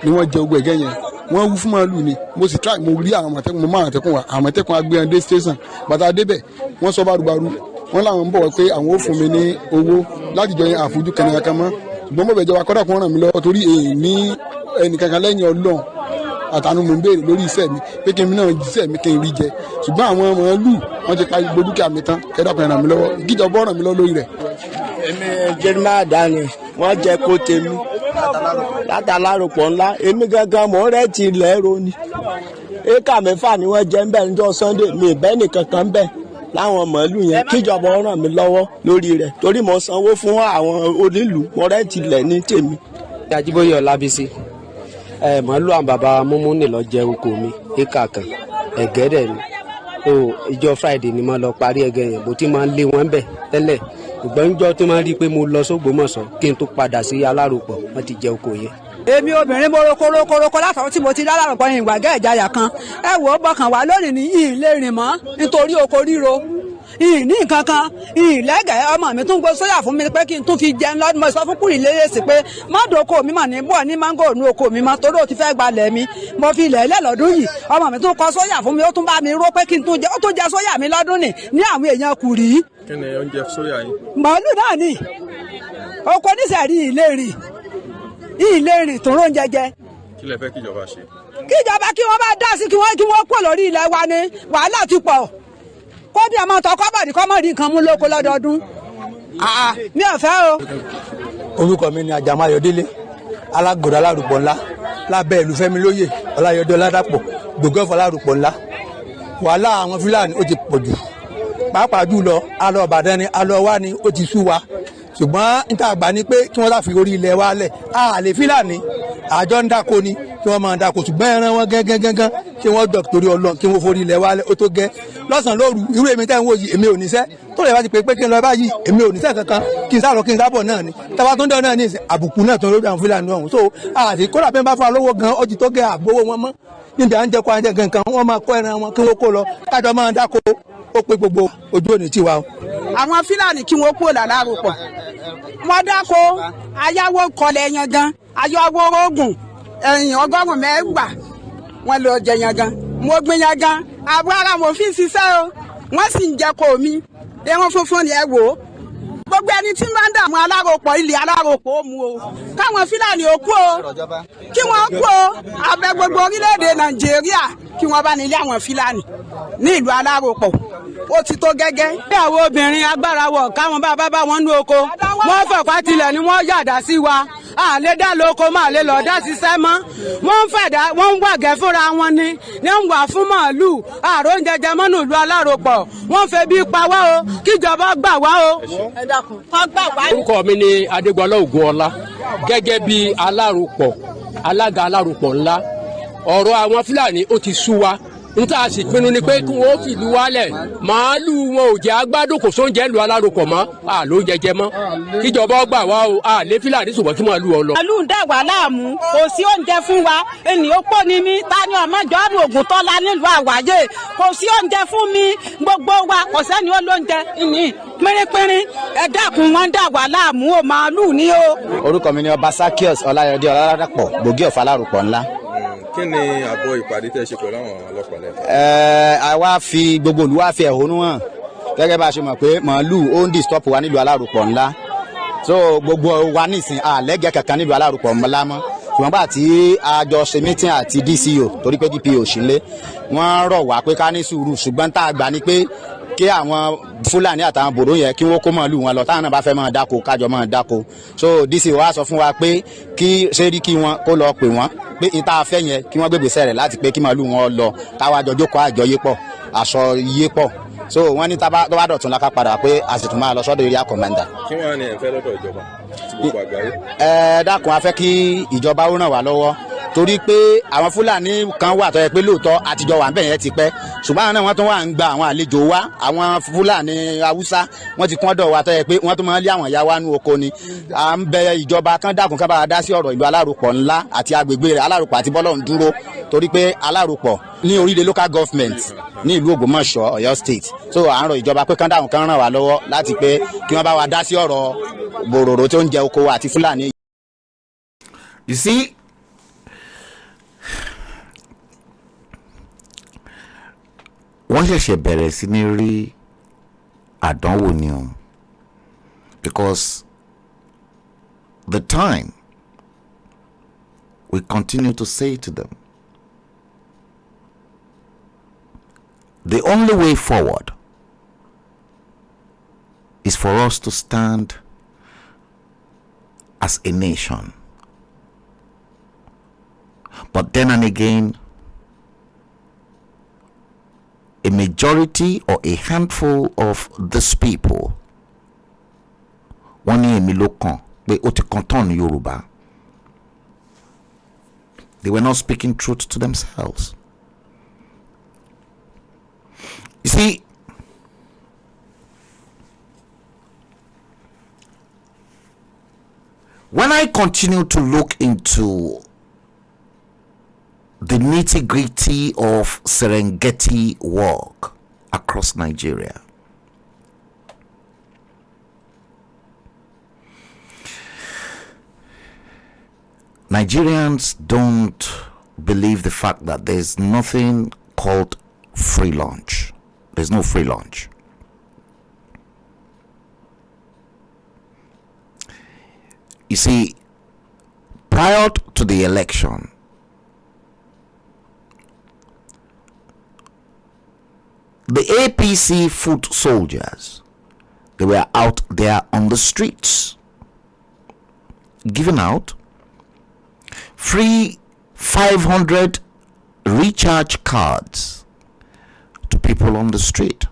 ni wọ́n jẹ ogun ẹ̀gẹ́ yẹn wọ́n wú fún màálù ni mo sì try mo rí àwọn àmọ̀tẹ́kùn mo máa àmọ̀tẹ́kùn wa àmọ̀tẹ́kùn agbẹ́yẹn dé station bàtà débẹ̀ wọ́n sọ bárúbarú wọ́n làwọn ń bọ̀ wọ́n pé àwọn ò fún mi ní owó láti jọ yẹn àfojú kẹnìyàn kan mọ́ ṣùgbọ́n mo bẹ̀ jọba kọ́dà kó ràn mí lọ́wọ́ torí èyí ní ẹnìkankan lẹ́yìn Ọlọ́run àtànù mò ń béèrè lórí iṣẹ́ mi pé kí n náà jíṣẹ́ mi kí n rí jẹ ṣùgbọ́n àwọn màálù wọ́n ti pa gbogbo dúkìá mi tán kẹ́dàkùn ràn mí lọ́wọ́ ìkíjọba ràn mí lọ́wọ́ lórí rẹ̀. èmi jeremiah dani wọ́n jẹ kó tèmi látàlárùpọ̀ ńlá èmi gangan mò ń rẹ́ẹ̀tì ilẹ̀ ẹ̀rọ ni éka mẹ́fà ni wọ́n jẹ ń bẹ̀ níjọ́ Sunday mi ìbẹ́ nìkan kan ń bẹ̀ láwọn màálù yẹn kíjọba ràn mí lọ́wọ́ lórí rẹ̀ torí mo sanwó fún àwọn onílù mo rẹ́ẹ̀tì ilẹ̀ ní tèmi. Ajíbóyè Ọlábísí màálù àwọn bàbá mímú nìlọ jẹ oko mi éka kan ẹ̀gẹ́dẹ̀ ni ìjọ Friday ni mo lọ parí ẹ̀gẹ́ yẹn bó ti máa ń lé wọn bẹ̀ tẹ́lẹ̀ ṣùgbọ́n níjọ́ tó máa ń rí i pé mo lọ s'Ógbómọ̀ṣọ́ kí n tó padà sí Aláròpọ̀ wọ́n ti jẹ oko yẹn. èmi obìnrin mo rokoroko látàwọn tí mo ti Aláròpọ̀ yìí ìgbàgẹ́ ìjayà kan ẹ wò ó bọkàn wá lónìí ní yìí lè rìn mọ́ nítorí oko ríro ìní nǹkan kan ìlẹ́gẹ̀ẹ́ ọmọ mi tún gbé sóyà fún mi pé kí n tún fi jẹun lọ́dún mo sọ fún kùrì lérèsì pé mọ́dọ̀ oko mi mà ní bọ̀ ní mángò ní oko mi mọ́ torí ó ti fẹ́ gbalẹ̀ mi mo fi ilẹ̀ ẹlẹ́ lọ́dún yìí ọmọ mi tún kọ sóyà fún mi ó tún bá mi ró pé kí n tún jẹ ó tún jẹ sóyà mi lọ́dún ní àwọn èèyàn kùrì. kí ni oúnjẹ sóyà yín. màálù náà ni oko nísẹ̀rí ìlérí tó róúnjẹ jẹ. kí lẹ fẹ́ kíjọba ṣe. kíjọba kí wọ́n bá dá sí kí wọ́n kó lórí ilẹ̀ wa ni wàhálà ti pọ̀ kó bí ọmọ tó kọ́ bọ̀dì kọ́ mọ̀ rí nǹkan mú lóko lọ́dọọdún mi ò fẹ́ o. orúkọ mi ni Àjàmọ́ Ayọ̀délé alágbòdo Aláròpọ̀ ńlá lábẹ́ ìlú Fẹ́mi Lóyè Ọláyọdé Ọládàpọ̀ gbogbo Aláròpọ̀ ńlá wàhálà àwọn Fúlàní ó ti pọ̀ jù pàápàá jùlọ alọ Ìbàdàn ni alọ wa ni ó ti sú wa ṣùgbọ́n níta àgbà ni pé kí wọ́n láfi orí ilẹ̀ wa lẹ̀ àlè Fúlàní àjọ ń dáko ni kí wọ́n máa dáko ṣùgbọ́n ẹran wọn gángan kí wọ́n dọ̀ torí Ọlọ́run kí wọ́n forí ilẹ̀ wa lẹ̀ ó tó gẹ́ lọ́sàn-án lóru irú èmi tẹ́ ń wò yìí èmi ò níṣẹ́ tó lè bá ti pé kí n lọ báyìí èmi ò níṣẹ́ kankan kí n sá lọ kí n sábọ̀ náà ni tábà tó ń dọ̀ náà ní ìsìn àbùkù náà tó ń lórí àwọn Fúlàní ọ̀hún so àti kódà bí wọ́n bá fún wa lówó gan ó ti tó gẹ́ àgbówó wọn mọ́ níbi à ń jẹ́ kó à ń jẹ́ gankan wọ́n máa kó ẹran wọn kí wọ́n kó lọ kájọ máa dáko ó pé gbogbo ojú òní tiwa o. àwọn Fúlàní kí wọ́n kó l'Aláròpọ̀ wọ́n dáko ayáwó kọlẹ̀ yan gan ayáwó oògùn ẹ̀yìn 100 mẹ́wàá wọ́n lọ jẹ yan gan mo gbin yan gan àbúrò ara mo fi ń ṣiṣẹ́ o wọ́n sì ń jẹ kó mi ẹran funfun ni ẹ wò ó gbogbo ẹni tí máa ń dààmú Aláròpọ̀ ilẹ̀ Aláròpọ̀ ó mu o káwọn Fúlàní ó kú o kí wọ́n kú o abẹ gbogbo orílẹ̀-èdè Nàìjíríà kí wọ́n bá nílé àwọn Fúlàní ní ìlú Aláròpọ̀ ó ti tó gẹ́gẹ́. bí àwọn obìnrin agbára wọ̀ káwọn bá wọn ní oko wọ́n fọ̀pá tilẹ̀ ni wọ́n yàdá sí wa a lè dá lóko máa lè lọ́ọ́ dá ṣiṣẹ́ mọ́ wọ́n ń wàgẹ́ fúnra wọn ni ń wà fún màálù àrò oúnjẹ jẹ mọ́nú ìlú Aláròpọ̀ wọ́n fẹ́ bí pa wá o kíjọba gbà wá o. orúkọ mi ni Adégbọlá Ògúnọlá gẹ́gẹ́ bí Aláròpọ̀ alága Aláròpọ̀ ńlá ọ̀rọ̀ àwọn Fúlàní ó ti sú wa níta sì pinnu ni pé kí wọ́n fìlú wálẹ̀ màálù wọn ò jẹ́ agbádùn kò sóúnjẹ lu Aláròpọ̀ mọ́ àló jẹjẹ mọ́ kíjọba gbà wá o àlè Fúlàní ṣùgbọ́n kí màálù ọ lọ. màálù ń dà wá láàmú kò sí oúnjẹ fún wa ènìyàn pọ̀ ní mi tani ọmọjọ́ àrùn Ògùntọ́lá nílùú Àwáyé kò sí oúnjẹ fún mi gbogbo wa kò sẹ́ni ó lóúnjẹ ìní pínrínpínrín ẹ dákun wọn dà wá láàmú o màálù ni o. orúkọ mi ni Ọba Sakios Ọláyọdé Ọládàpọ̀ gbòógì ọ̀fà Aláròpọ̀ ńlá. kí ni àbọ̀ ìpàdé tẹ́ ṣe pẹ̀lú àwọn ọlọ́pàá lẹ́yìn. àwa fi gbogbo olú wa fi ẹ̀hónú hàn gẹ́gẹ́ bá a ṣe mọ̀ pé màálù ó ń disturb wa nílùú Aláròpọ̀ ńlá so gbogbo wa nísìn àlẹ́gẹ̀ẹ́ kankan nílùú Aláròpọ̀ ńlá mọ́ ṣùgbọ́n bá tí a jọ ṣe meeting àti DCO torí pé DPO sílé wọ́n rọ̀ wá pé ká ní sùúrù ṣùgbọ́n tá a gbà ní pé kí àwọn Fúlàní àtàwọn bòró yẹn kí wọ́n kó màálù wọn lọ táwọn náà bá fẹ́ máa dáko kájọ máa dáko so DCO wa sọ fún wa pé kí sẹ́ríkì wọn kó lọ pè wọ́n pé ìta afẹ́ yẹn kí wọ́n gbégbèsè rẹ̀ láti pé kí màálù wọn lọ táwa jọ jókòó àjọ yé pọ̀ aṣọ yé pọ̀ so wọ́n ní tó bá dọ̀tún la ká padà pé a sì tún máa lọ sọ́dọ̀ area commander. kí wọ́n á ní ẹ̀fẹ́ lọ́dọ̀ ìjọba ti gbogbo àgbáyé. dákun a fẹ́ kí ìjọba ó ràn wá lọ́wọ́ torí pé àwọn Fúlàní kan wà tó yẹ pé lóòótọ́ àtijọ́ wà ń bẹ̀ yẹn ti pẹ́ ṣùgbọ́n àwọn náà wọ́n tún wà ń gba àwọn àlejò wa àwọn Fúlàní Haúsá wọ́n ti kún ọ̀dọ̀ wa tó yẹ pé wọ́n tún máa ń lé àwọn ìyá wa nú oko ni à ń bẹ ìjọba kan dákun ká bá wa dá sí ọ̀rọ̀ ìlú Aláròpọ̀ ńlá àti agbègbè rẹ̀ Aláròpọ̀ àti bọ́lọ̀ ń dúró torí pé Aláròpọ̀ ní orílẹ̀ local government ní ìlú Ògbómọ̀ṣọ́ Ọ̀yọ́ state so à ń rọ ìjọba pé kán dáhùn kán ràn wá lọ́wọ́ láti pé kí wọ́n bá wa dá sí ọ̀rọ̀ bòròrò tó ń jẹ oko àti Fúlàní. You see, wọ́n ṣẹ̀ṣẹ̀ bẹ̀rẹ̀ sí ní rí àdánwò ni o, because the time we continue to say to them, the only way forward is for us to stand as a nation. But then and again, a majority or a handful of these people, wọ́n ní èmi ló kàn pé ó ti kàn tán ní Yorùbá. They were not speaking truth to themselves. You see, when I continue to look into the nitty-gritty of Serengeti work across Nigeria, Nigerians don't believe the fact that there's nothing called free lunch. There's no free lunch. You see, prior to the election, the APC foot soldiers, they were out there on the streets giving out free 500 recharge cards to people on the street.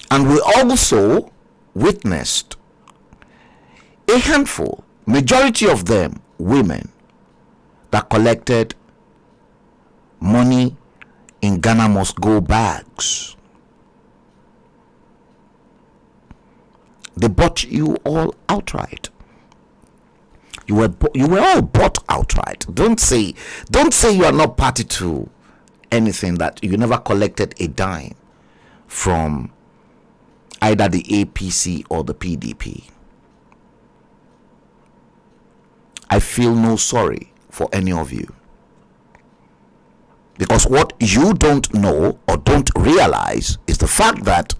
And we also witnessed a handful, majority of them women, that collected money in Ghana must go bags. They bought you all outright. You were all bought outright. Don't say you are not party to anything, that you never collected a dime from either the APC or the PDP. I feel no sorry for any of you, because what you don't know or don't realize is the fact that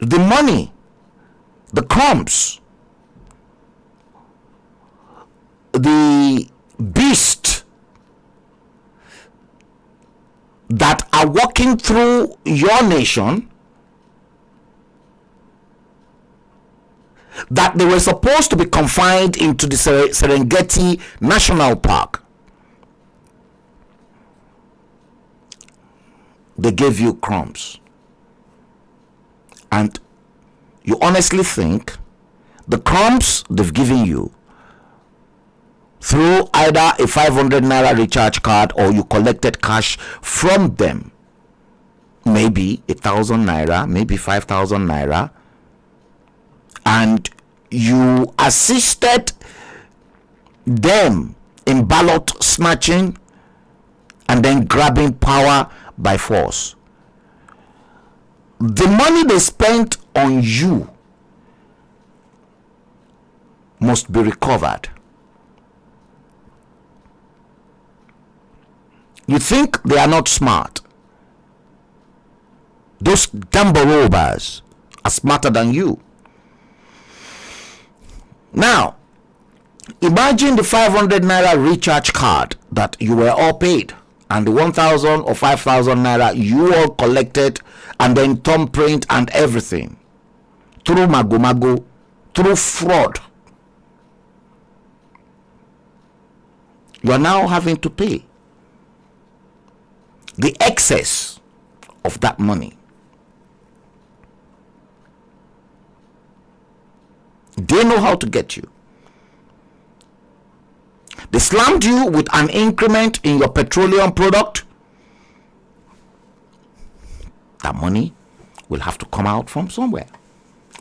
the money, the crumbs, the beast that are walking through your nation, that they were supposed to be confined into the Serengeti National Park, they gave you crumbs. And you honestly think the crumbs they've given you through either a 500 naira recharge card or you collected cash from them, maybe 1,000 naira, maybe 5,000 naira, and you assisted them in ballot snatching and then grabbing power by force. The money they spent on you must be recovered. You think they are not smart? Those dumbo robbers are smarter than you. Now, imagine the 500 naira recharge card that you were all paid, and the 1,000 or 5,000 naira you all collected, and then thumbprint and everything through mago, through fraud. You are now having to pay the excess of that money. They know how to get you. They slammed you with an increment in your petroleum product. That money will have to come out from somewhere.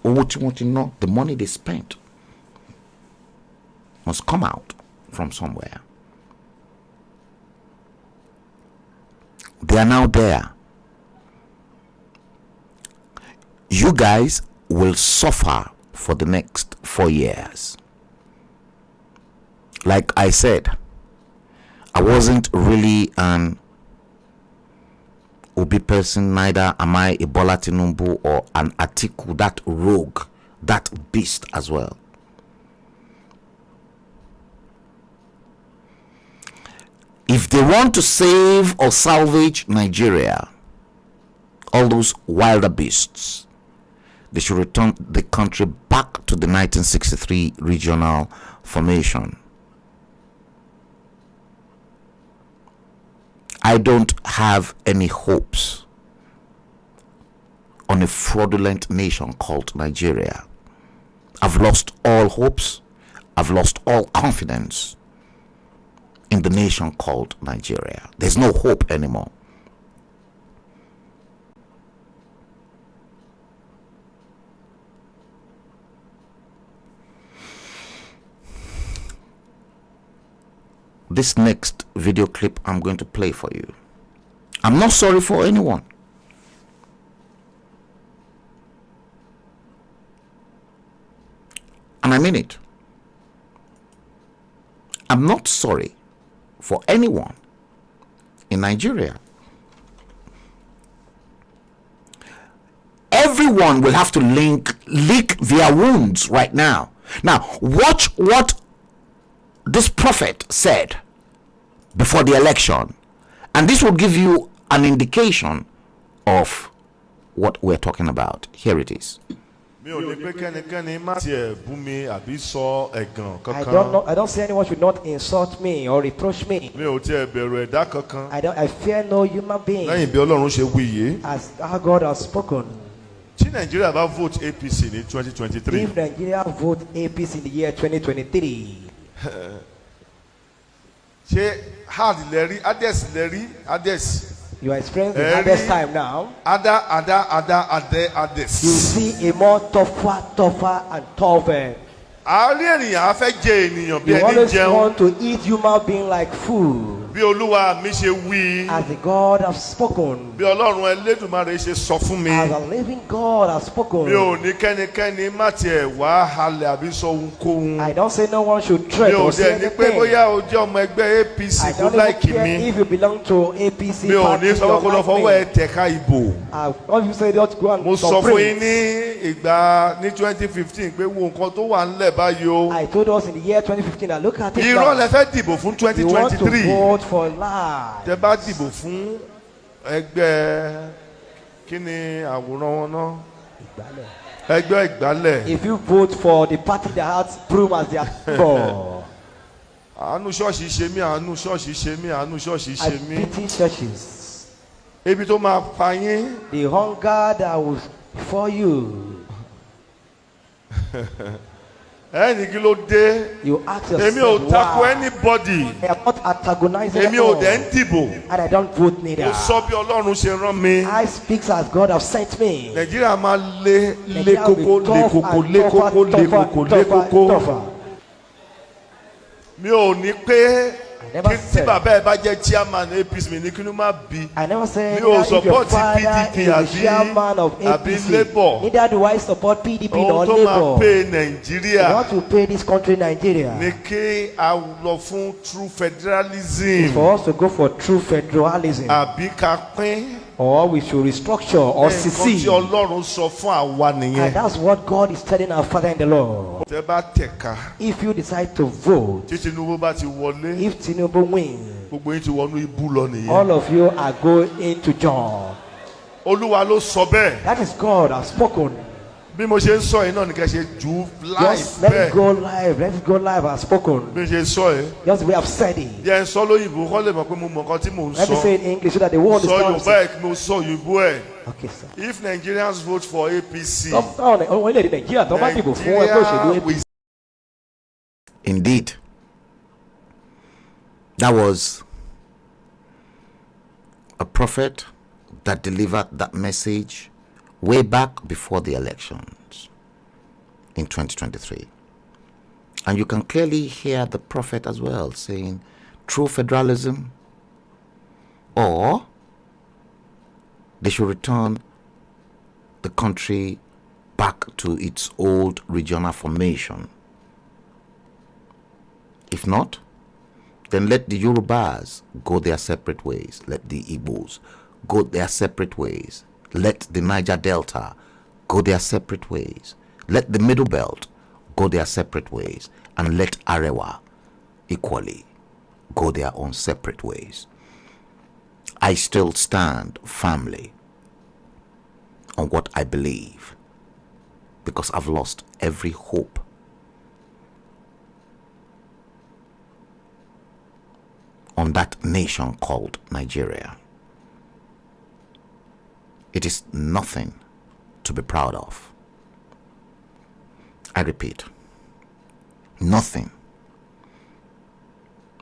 Or what you want to know, the money they spent must come out from somewhere. They are now there. You guys will suffer for the next 4 years. Like I said, I wasn't really an Obi person, neither am I a Bola Tinubu or an Atiku, that rogue, that beast as well. If they want to save or salvage Nigeria, all those wilder beasts, they should return the country back to the 1963 regional formation. I don't have any hopes on a fraudulent nation called Nigeria. I've lost all hopes. I've lost all confidence in the nation called Nigeria. There's no hope anymore. This next video clip I'm going to play for you, I'm not sorry for anyone. And I mean it. I'm not sorry for anyone in Nigeria. Everyone will have to lick their wounds right now. Now, watch what this prophet said before the election, and this will give you an indication of what we're talking about. Here it is. I don't say anyone should not insult me or reproach me. I fear no human being. As our God has spoken. If Nigeria vote APC in 2023, if Nigeria vote APC in the year 2023, you are experiencing the hardest time now. You see a more tougher and tougher. You always want to eat human being like food. As the God has spoken. As a living God has spoken. I don't say no one should tread or say anything. I don't even care if you belong to APC party or all you say just go and suffering. I told us in the year 2015 that look at it now. You want to vote for life. If you vote for the party that has broom as their for, I pity churches. The hunger that was for you. You ask yourself, why? I am not antagonizing anyone, and I don't vote neither. I speak as God has sent me. Nigeria will be tougher. I never said if your father is the chairman of APC, neither do I support PDP nor Labour. You want to pay this country Nigeria. It's for us to go for true federalism. Or we should restructure or secede. And that's what God is telling our Father in the Lord. If you decide to vote, if Tinubu wins, all of you are going into John. That is God has spoken. Just let it go live. Let it go live as spoken. Just the way I've said it. Let me say it in English so that the world understands. Okay, sir. If Nigerians vote for APC, indeed, That was a prophet that delivered that message way back before the elections in 2023. And you can clearly hear the prophet as well saying true federalism, or they should return the country back to its old regional formation. If not, then let the Yorubas go their separate ways. Let the Igbos go their separate ways. Let the Niger Delta go their separate ways. Let the Middle Belt go their separate ways. And let Arewa equally go their own separate ways. I still stand firmly on what I believe, because I've lost every hope on that nation called Nigeria. It is nothing to be proud of. I repeat, nothing.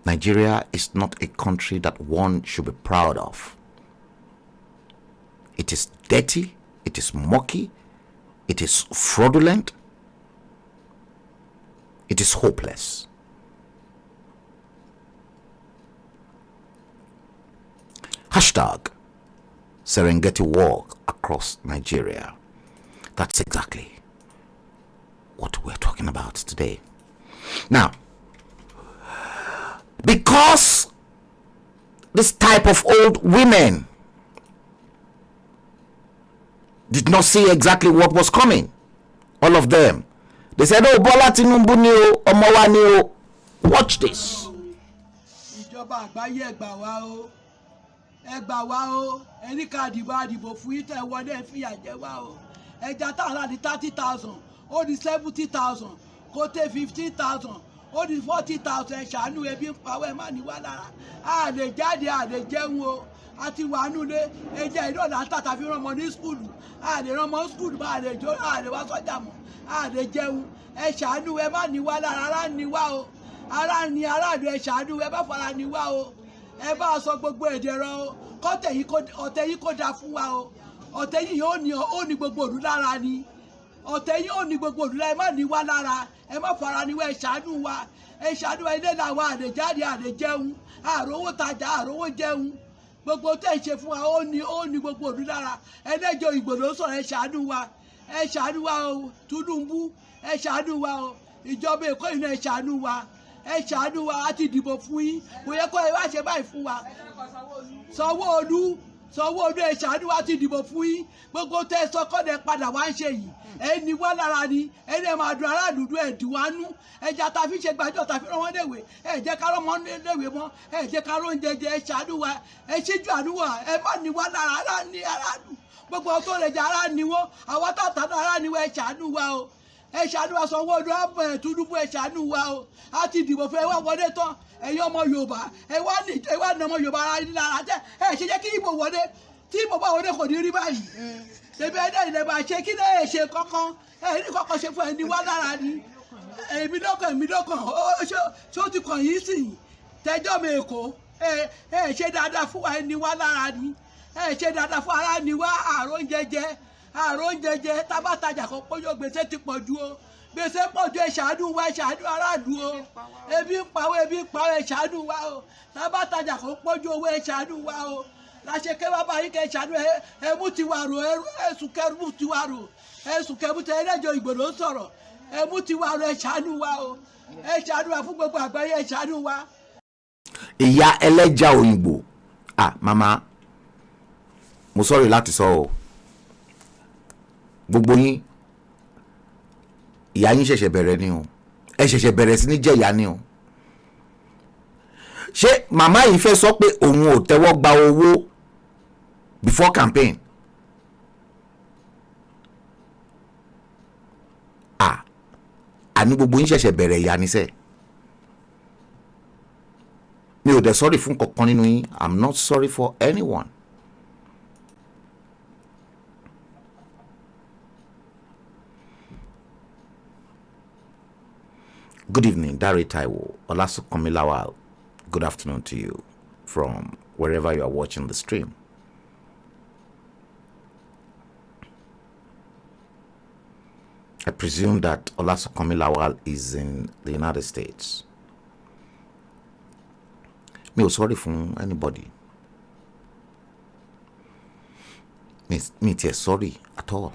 Nigeria is not a country that one should be proud of. It is dirty, it is mucky, it is fraudulent, it is hopeless. Hashtag Serengeti walk across Nigeria. That's exactly what we're talking about today. Now, because this type of old women did not see exactly what was coming, all of them, they said, oh, Bola Tinubu ni o, ọmọ wa ni o. Watch this. Ìjọba àgbáyé ẹ gbà wá o. Ẹ gbà wá o. Ẹni ká dìbò fún yín tẹ́ wọlé fìyà jẹ wá o. Ẹja tá a rà ní 30,000, ó di 70,000, kó tẹ 15,000. Ó di 40,000. Ẹ ṣàánú, ebi ń pa wá, ẹ má ní wá lára. A lè jáde, a lè jẹun o. A ti wà nulẹ̀, ẹjẹ ìdọ̀là ń tàtà fi rán ọmọ ní skúlù. A lè rán ọmọ skúlù, bá a lè jó, a lè wá sọ́jà mọ́. A lè jẹun. Ẹ ṣàánú, ẹ má ní wá lára, ara ní wá o. Ara ní aráàlú, ẹ ṣàánú, ẹ bá fara ní wá o. Ẹ bá sọ gbogbo èdè rọ o. Ọ̀tẹ̀ yìí kò dáa fún wa o. Ọ̀tẹ̀ yìí ó ní gbogbo òlú lára ni. Ọ̀tẹ̀ yìí ó ní gbogbo òlú lára, ẹ má ní wá lára. Ẹ má fara ní wá, ẹ ṣàánú wa. Ẹ ṣàánú wa, ilé làwọn àlè jáde, àlè jẹun. Àrówó tajà, àrówó jẹun. Gbogbo tẹ́ ẹ ṣe fún wa ó ní gbogbo òlú lára. Ẹlẹ́jọ́ Ìgbò ló sọ̀rọ̀, ẹ ṣàánú wa. Ẹ ṣàánú wa o. Tinubu, ẹ ṣàánú wa o. Ìjọba Èkó yìí náà ẹ ṣàánú wa. Ẹ ṣàánú wa, a ti dìbò fún yín. Kò yẹ kó ẹ wá ṣe báyìí fún wa. Sanwó-Olú, ẹ ṣàánú wa, ti dìbò fún yín. Gbogbo tẹ́ ẹ sọ kọ́dẹ̀ padà wá ń ṣe yìí. Ẹ ní wá lára ni. Ẹ ní ẹ máa dùn aráàlú dùn ẹ̀ dùn wá nú. Ẹja ta fi ṣe gbàjọ́ ta fi rán wọn léwe. Ẹ jẹ́ ká rán wọn léwe mọ́. Ẹ jẹ́ ká rán oúnjẹ jẹ, ẹ ṣàánú wa. Ẹ ṣíjú àánú wa. Ẹ má ní wá lára, ara ní aráàlú. Gbogbo ọtọ́ rẹ̀ jẹ́ ara ní wọ́n. Àwọn tàtà ara ní wọ́n, ẹ ṣàánú wa o. Ẹ ṣàánú wa, Sanwó-Olú, àbọ̀ Tinubu, ẹ ṣàánú wa o. A ti dìbò fún ẹ wá wọlé tán. Ẹ̀yin ọmọ Yorùbá, ẹ wá ní ọmọ Yorùbá ara ní lára jẹ́. Ẹ ṣe jẹ́ kí Ìgbò wọlé. Tí Ìgbò bá wọlé kò ní rí báyìí. Ṣèbí ẹ̀dá ìlẹ̀ bá ṣe kí lè ṣe kankan. Ẹ ní kankan ṣe fún ẹni wá lára ni. Èmi lọ́kàn. Ṣé ó ti kàn yín sí? Tẹjọ́ mi Èkó. Ẹ ṣe dáadáa fún wa, ẹni wá lára ni. Ẹ ṣe dáadáa fún ara ni wá, àrùn jẹjẹ. Tábàtajà kan pójó gbèsè ti pọ̀ ju o. Gbèsè pọ̀ ju, ẹ ṣàánú wa, ẹ ṣàánú aráàlú o. Ebi ń pa wá, ẹ ṣàánú wa o. Tábàtajà kan pójú owó, ẹ ṣàánú wa o. Láṣẹ kẹ́ wá báyìí kẹ́ ṣàánú ẹ mú tiwa rò, ẹ̀sùn kẹ́rù tiwa rò. Ẹ̀sùn kẹ́rù tẹ ẹlẹ́jọ́ Ìgbò ló sọ̀rọ̀. Ẹ mú tiwa rò, ẹ ṣàánú wa o. Ẹ ṣàánú wa fún gbogbo àgbáyé, ẹ ṣàánú wa. Ìyá ẹlẹ́ja òyìnbó. Màmá, mo sọ̀rọ̀ láti sọ o. Gbogbo yín, ìyá yín ṣẹ̀ṣẹ̀ bẹ̀rẹ̀ ni o. Ẹ ṣẹ̀ṣẹ̀ bẹ̀rẹ̀ sí ní jẹ ìyá ni o. Ṣé màmá yìí fẹ́ sọ pé òun ò tẹ́wọ́ gba owó before campaign? Àní gbogbo yín ṣẹ̀ṣẹ̀ bẹ̀rẹ̀ ìyá níṣẹ́. Mi ò dẹ̀ sorry fún kankan nínú yín. I'm not sorry for anyone. Good evening, Dari Taiwo, Olasukomi Lawal. good afternoon to you from wherever you are watching the stream. I presume that Olasokanmi Lawal is in the United States. Me sorry for anybody. Me sorry at all.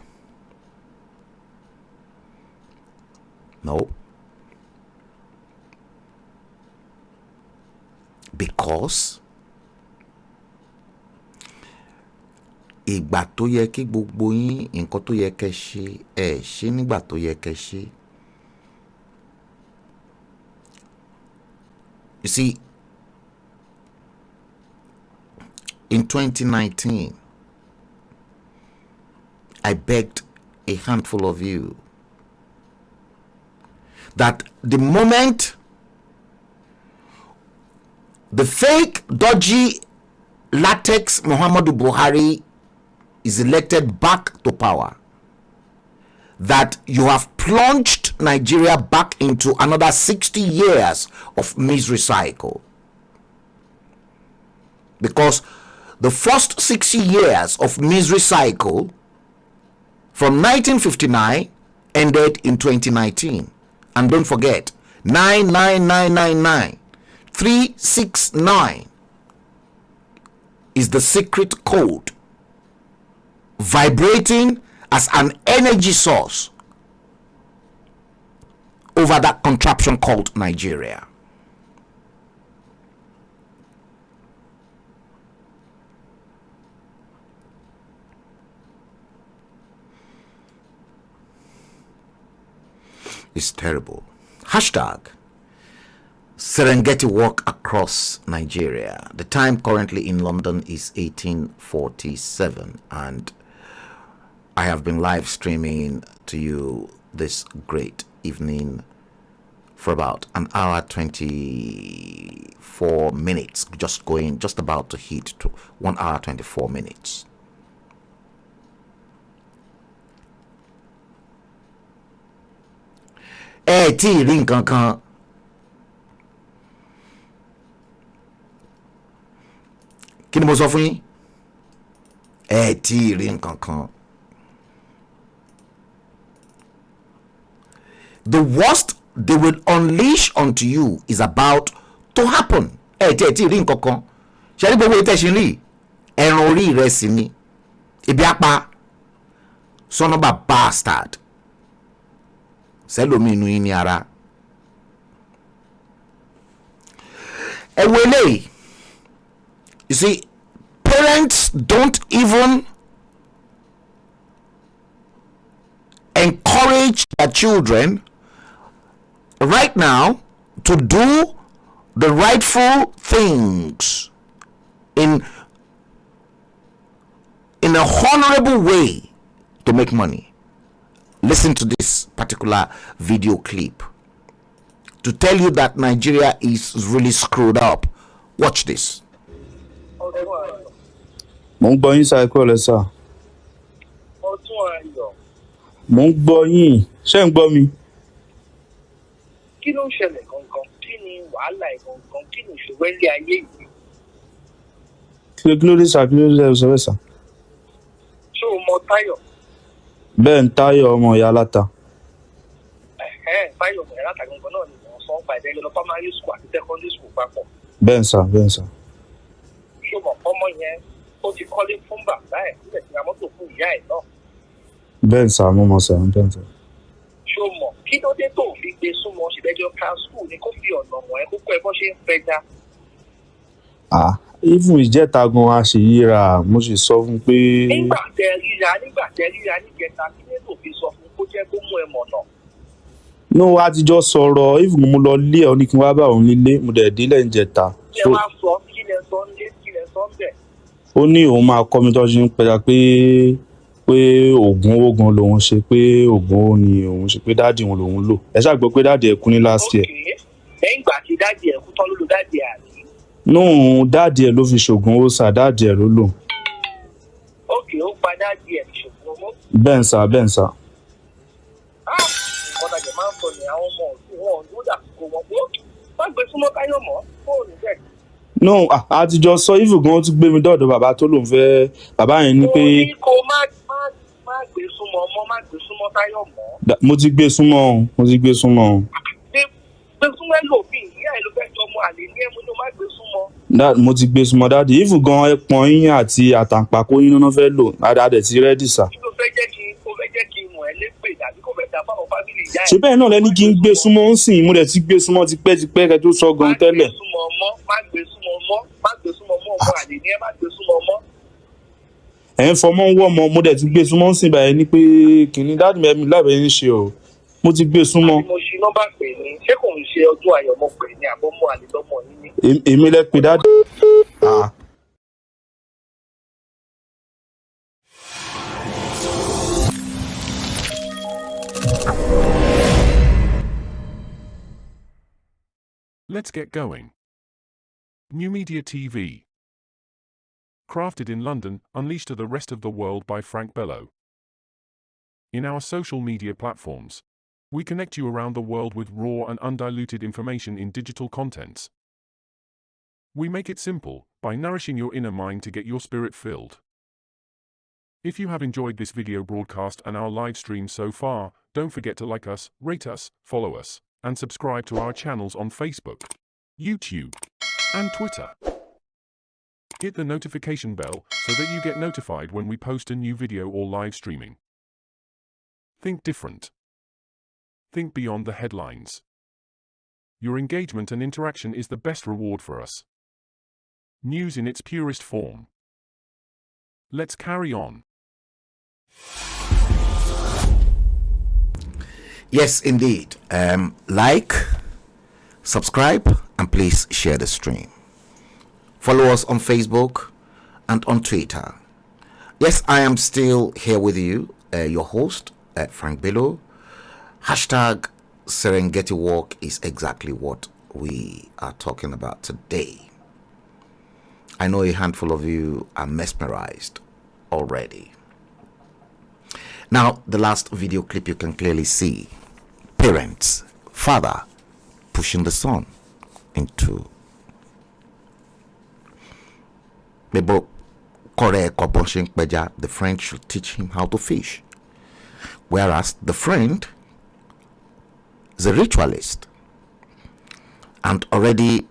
No. Because ìgbà tó yẹ kí gbogbo yín nǹkan tó yẹ kẹ́ ṣe ẹ ṣe nígbà tó yẹ kẹ́ ṣe. You see, in 2019, I begged a handful of you that the moment the fake, dodgy, latex Muhammadu Buhari is elected back to power, that you have plunged Nigeria back into another 60 years of misery cycle. Because the first 60 years of misery cycle from 1959 ended in 2019. And don't forget, 99999 369 is the secret code vibrating as an energy source over that contraption called Nigeria. It's terrible. Hashtag Serengeti walk across Nigeria. The time currently in London is 1847, and I have been live streaming to you this great evening for about an hour 24 minutes, just about to hit to 1 hour 24 minutes. Tí rí nǹkan kan. Kí ni mo sọ fún yín? Tí rí nǹkan kan. The worst they will unleash onto you is about to happen. Tí rí nǹkan kan. Ṣé rí gbogbo ìtẹ̀sí rí? Ẹran orí rẹ̀ sì ni. Ebi apá. Son of a bastard. Selomi inú yín ní ara. You see, parents don't even encourage their children right now to do the rightful things in a honorable way to make money. Listen to this particular video clip to tell you that Nigeria is really screwed up. Watch this. Mo ń gbọ́ yín sá ẹ̀kọ́ rẹ̀ sá. Mo ń gbọ́ yín. Ṣé ń gbọ́ mi? Kí ló ń ṣẹlẹ̀ gangan? Kí ni wàhálà ẹ̀ gangan? Kí ni ìṣòro ilé ayé yìí? Kí ló dé sá? Kí ló dé sọ bẹ́ẹ̀ sá? Ṣé o mọ Táyọ̀? Bẹ́ẹ̀ ń Táyọ̀ ọmọ ìyá aláta. Táyọ̀ ọmọ ìyá aláta gangan náà ni wọ́n sọ ń pa ẹ̀dẹ́ lọ primary school àti secondary school papọ̀. Bẹ́ẹ̀ sá, bẹ́ẹ̀ sá. Ṣé o mọ̀ ọmọ yẹn ó ti kọ́lé fún bàbá ẹ̀ síbẹ̀ tí a mọ́tò fún ìyá ẹ̀ náà? Bẹ́ẹ̀ sá, mo mọ̀ sá, bẹ́ẹ̀ sá. Ṣé o mọ̀ kí ló dé tó fi gbé súnmọ́ ṣìbẹ́jọ́ ká school ni kó fi ọ̀nà mọ̀ ẹ́ kó kọ́ ẹ bọ́ ṣe ń pẹja? Even ìjẹta gan a ṣe yíra, mo sì sọ fún pé. Nígbà tẹ ríra níjẹta kí ló tó fi sọ fún kó jẹ́ kó mú ẹ mọ̀ náà? No, a ti jọ sọ̀rọ̀, even mo lọ lé ọ ní kí n wá bá òun nílé, mo dẹ̀ délẹ̀ ń jẹta. Kí lẹ wá sọ, kí lẹ sọ ń lé, kí lẹ sọ ń bẹ̀? Ó ní òun máa kọ́ mi tó ṣe ń pẹja pé oògùn owó gan lòun ṣe, pé oògùn owó ni òun ṣe, pé dáàdì òun lòun lò. Ẹ ṣáà gbọ́ pé dáàdì ẹ̀ kú ní last year. Lẹ́yìn ìgbà tí dáàdì ẹ̀ kú tán ló lo dáàdì ẹ̀ àbí? No, dáàdì ẹ̀ ló fi ṣoògùn owó sá, dáàdì ẹ̀ ló lò. Ókè, ó pa dáàdì ẹ̀ fi ṣoògùn owó. Bẹ́ẹ̀ sá, bẹ́ẹ̀ sá. Nǹkan tàjẹ̀ máa ń sọ ní àwọn ọmọ ọ̀sùn wọn ló dà kó wọn pé má gbé súnmọ́ Táyọ̀ mọ́. fóònù bẹ́ẹ̀. No, a ti jọ sọ if gan tún gbé mi dọ́dọ̀ bàbá tó lòun fẹ́ bàbá yẹn ní pé. mo ní kó má gbé súnmọ́ ọmọ má gbé súnmọ́ Táyọ̀ mọ́. Mo ti gbé súnmọ́ gbé súnmọ́ ẹlòmíì ìyá ẹ ló fẹ́ jọ ọmọ àlè ní ẹmu ló má gbé súnmọ́. Mo ti gbé súnmọ́ dáàdi if gan ẹpọn yín àti àtàǹpàkò yín náà fẹ́ lò dáadáa ti rẹ́dì sà. kí ló fẹ́ jẹ́ kí n mọ̀ ẹ́ lépè tàbí kò fẹ́ da fáwọn fámìlì ìyá ẹ̀. ṣé bẹ́ẹ̀ náà lẹ́ni kí n gbé súnmọ́ ń sìn mo dẹ̀ ti gbé súnmọ́ tipẹ́ kẹ́ tó sọ gan tẹ́lẹ̀. má gbé súnmọ́ ọmọ àlè ní ẹ má gbé súnmọ́ ọmọ. ẹ̀ ń fọmọ́ ń wọ́ ọmọ mo dẹ̀ ti gbé súnmọ́ ń sìn báyìí ní pé kìnní dáàdi mi lábẹ́ ń ṣe o mo ti gbé súnmọ́. mo ṣe nọ́mbà pè ní ṣé kò ń ṣe ọdún àyọ̀mọ́ pè ní àbọ̀mọ́ àlè lọ́mọ yín ní. Èmi lẹ pè dáàdi. Let's get going. NuMediaTV. Crafted in London, unleashed to the rest of the world by Frank Bello. In our social media platforms, we connect you around the world with raw and undiluted information in digital contents. We make it simple, by nourishing your inner mind to get your spirit filled. If you have enjoyed this video broadcast and our live stream so far, don't forget to like us, rate us, follow us, and subscribe to our channels on Facebook, YouTube, and Twitter. Hit the notification bell so that you get notified when we post a new video or live streaming. Think different. Think beyond the headlines. Your engagement and interaction is the best reward for us. News in its purest form. Let's carry on. Yes, indeed. Like, subscribe, and please share the stream. Follow us on Facebook and on Twitter. Yes, I am still here with you, your host, Frank Bello. Hashtag Serengeti Walk is exactly what we are talking about today. I know a handful of you are mesmerized already. Now, the last video clip you can clearly see parents, father pushing the son into the friend should teach him how to fish, whereas the friend is a ritualist and already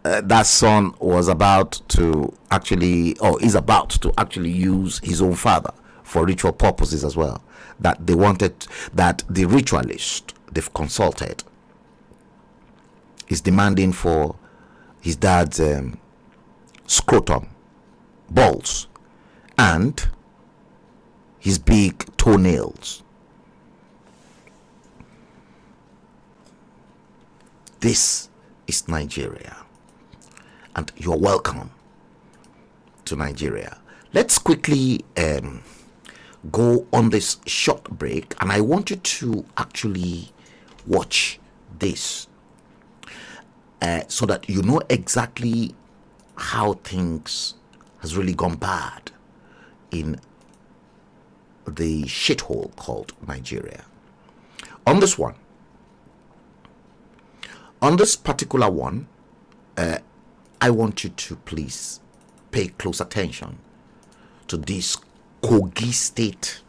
that son was about to actually, or is about to actually use his own father for ritual purposes as well. That they wanted, that the ritualist they've consulted is demanding for his dad's scrotum, balls, and his big toenails. This is Nigeria, and you're welcome to Nigeria. Let's quickly go on this short break, and I want you to actually watch this so that you know exactly how things has really gone bad in the shithole called Nigeria. On this particular one, I want you to please pay close attention to this Kogi State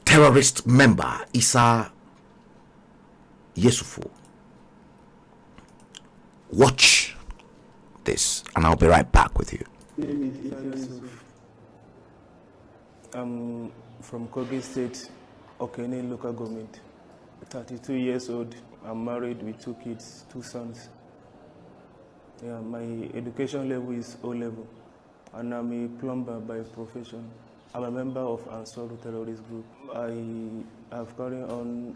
terrorist member Isa Yesufu. Watch this, and I'll be right back with you. I'm from Kogi State, Okene local government. 32 years old. I'm married with 2 kids, 2 sons. Yeah, my education level is O level, and I'm a plumber by profession. I'm a member of Ansoro terrorist group. I have carried on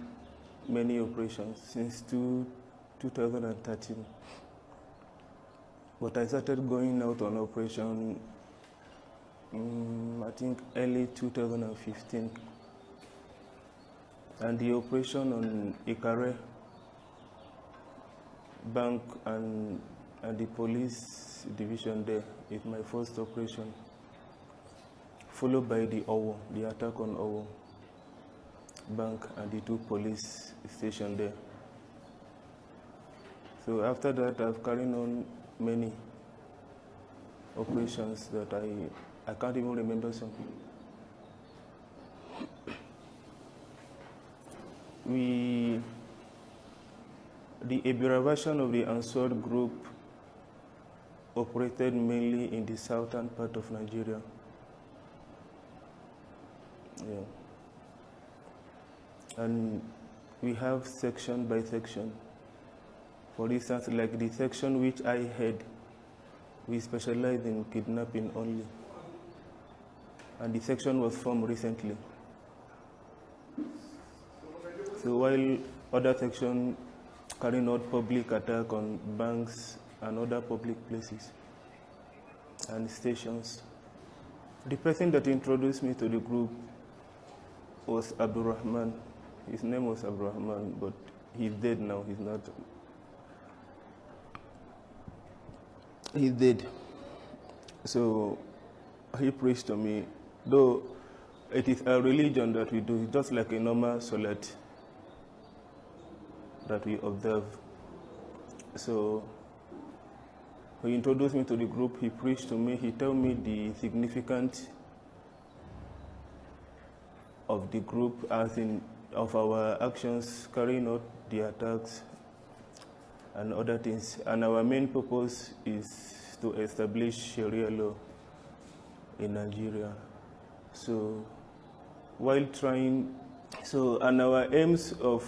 many operations since 2013. But I started going out on operation, I think early 2015. And the operation on Ikare Bank and the police division there is my first operation, followed by the Owo, the attack on Owo. bank and the 2 police stations there. So after that, I've carried on many operations that I can't even remember some. The Ebira version of the Ansar group operated mainly in the southern part of Nigeria. Yeah. And we have section by section. For instance, like the section which I head, we specialize in kidnapping only. And the section was formed recently. So while other sections carrying out public attack on banks and other public places and stations. The person that introduced me to the group was Abdurrahman. His name was Abdurrahman, but he's dead now. He's not. He's dead. So he preached to me, though it is a religion that we do, just like a normal salat that we observe. So he introduced me to the group, he preached to me, he told me the significance of the group, as in of our actions carrying out the attacks and other things. And our main purpose is to establish Sharia law in Nigeria. So while trying, and our aims of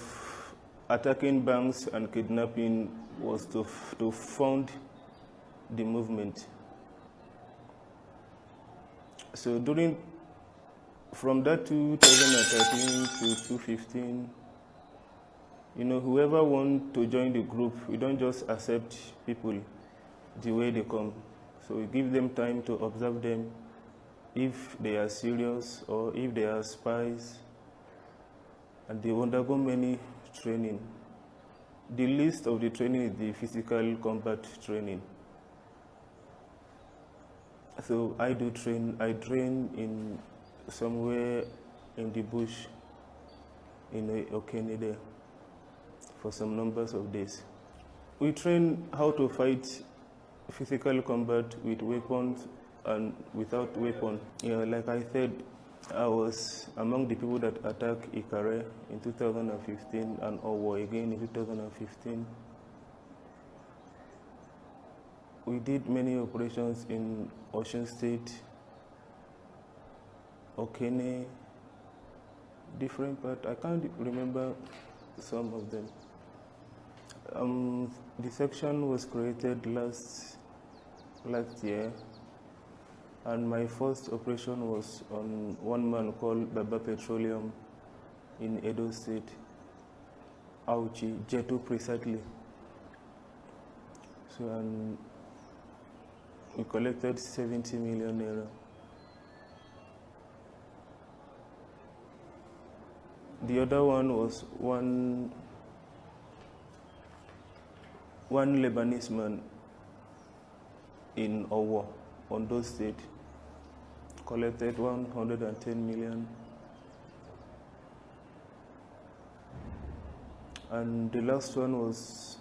attacking banks and kidnapping was to fund the movement. So from that 2013 to 2015, whoever wants to join the group, we don't just accept people the way they come. So we give them time to observe them, if they are serious or if they are spies, and they undergo many training. The least of the training is the physical combat training. So I train in somewhere in the bush in Okene there for some numbers of days. We train how to fight physical combat with weapons and without weapon. Like I said, I was among the people that attacked Ikare in 2015 and Owo again in 2015. We did many operations in Osun State, Okene, different parts. I can't remember some of them. The section was created last year, and my first operation was on one man called Baba Petroleum in Edo State, Auchi, Jetu precisely. So we collected 70 million naira. The other one was one Lebanese man in Owo, Ondo State, collected 110 million. And the last one was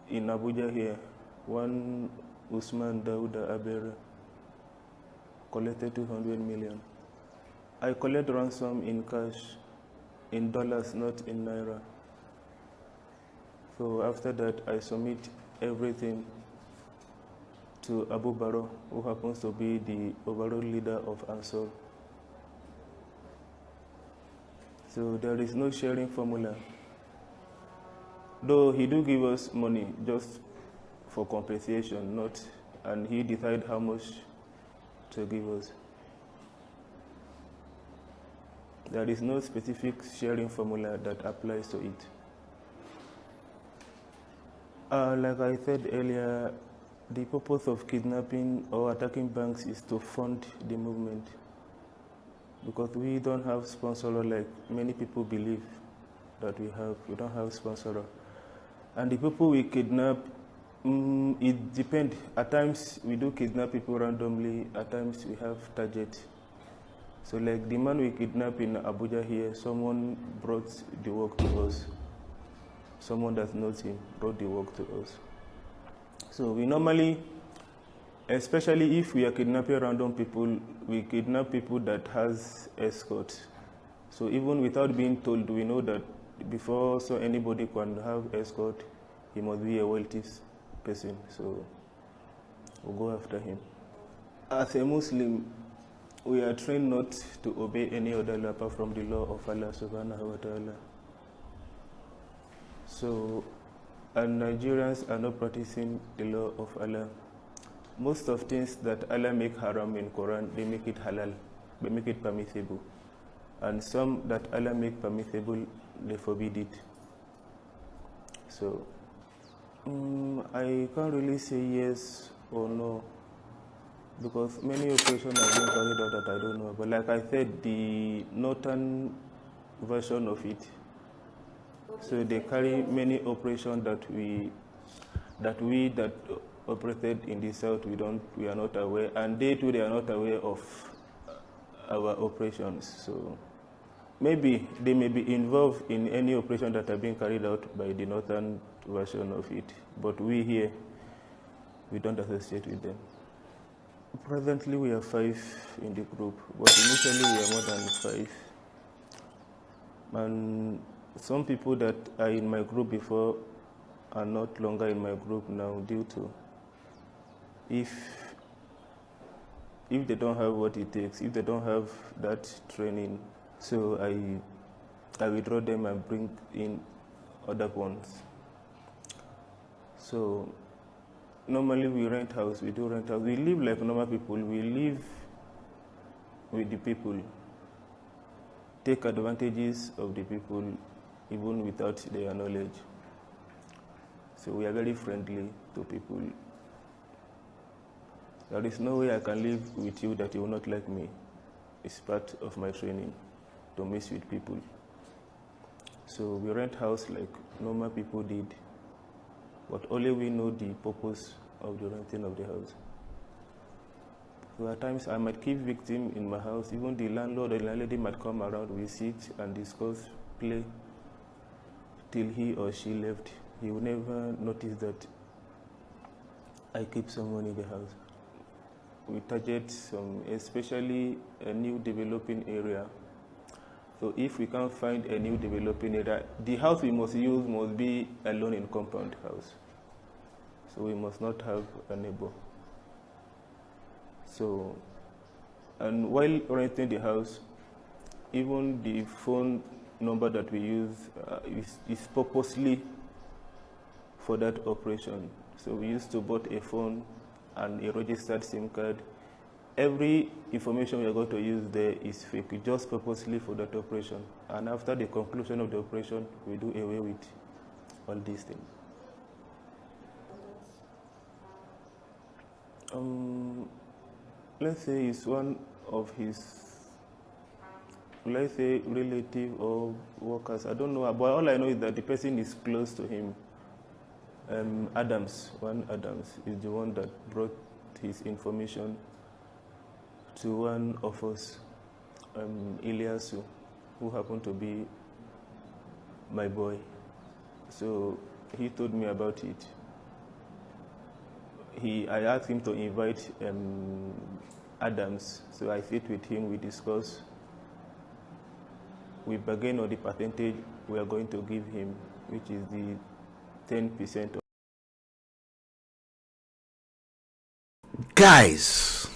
in Abuja here, one Usman Dauda Abera, collected 200 million. I collect ransom in cash, in dollars, not in naira. So after that, I submit everything to Abu Baro, who happens to be the overall leader of Ansar. So there is no sharing formula. Though he do give us money just for compensation, and he decide how much to give us. There is no specific sharing formula that applies to it. Like I said earlier, the purpose of kidnapping or attacking banks is to fund the movement, because we don't have sponsor like many people believe that we have. We don't have sponsor. And the people we kidnap, it depends. At times we do kidnap people randomly, at times we have target. So like the man we kidnapped in Abuja here, someone brought the work to us. Someone that knows him brought the work to us. So we normally, especially if we are kidnapping random people, we kidnap people that has escort. So even without being told, we know that before so anybody can have escort, he must be a wealthy person. So we'll go after him. As a Muslim, we are trained not to obey any other law apart from the law of Allah subhanahu wa ta'ala. So, and Nigerians are not practicing the law of Allah. Most of things that Allah make haram in Quran, they make it halal, they make it permissible. And some that Allah make permissible, they forbid it. So, I can't really say yes or no, because many operations have been carried out that I don't know. But like I said, the northern version of it, so they carry many operations that operated in the south, we are not aware, and they too, they are not aware of our operations. So maybe they may be involved in any operation that have been carried out by the northern version of it, but we here, we don't associate with them. Presently, we are 5 in the group, but initially we are more than 5. And some people that are in my group before are not longer in my group now due to if they don't have what it takes, if they don't have that training. So I withdraw them and bring in other ones. So normally we rent house, we do rent house. We live like normal people. We live with the people, take advantages of the people even without their knowledge. So we are very friendly to people. There is no way I can live with you that you will not like me. It's part of my training to mess with people. So we rent house like normal people did, but only we know the purpose of the renting of the house. So at times I might keep victim in my house. Even the landlord or the landlady might come around. We sit and discuss, play, till he or she left. He will never notice that I keep someone in the house. We target some, especially a new developing area. So if we can't find a new developing area, the house we must use must be a alone in compound house. So we must not have a neighbor. So, and while renting the house, even the phone number that we use is purposely for that operation. So we used to bought a phone and a registered SIM card. Every information we are going to use there is fake, just purposely for that operation. And after the conclusion of the operation, we do away with all these things. Let's say it's one of his, let's say, relative or workers. I don't know, but all I know is that the person is close to him. Adams is the one that brought his information to one of us, Ilyasu, who happened to be my boy. So he told me about it. I asked him to invite Adams, so I sit with him, we discuss. We bargain on the percentage we are going to give him, which is the 10%. Guys,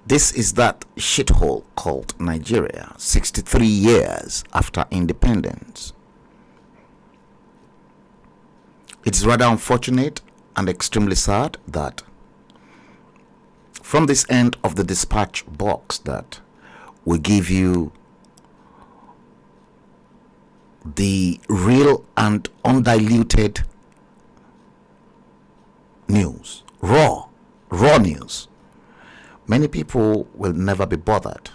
this is that shithole called Nigeria, 63 years after independence. It's rather unfortunate and extremely sad that from this end of the dispatch box that we give you the real and undiluted news, raw news. Many people will never be bothered,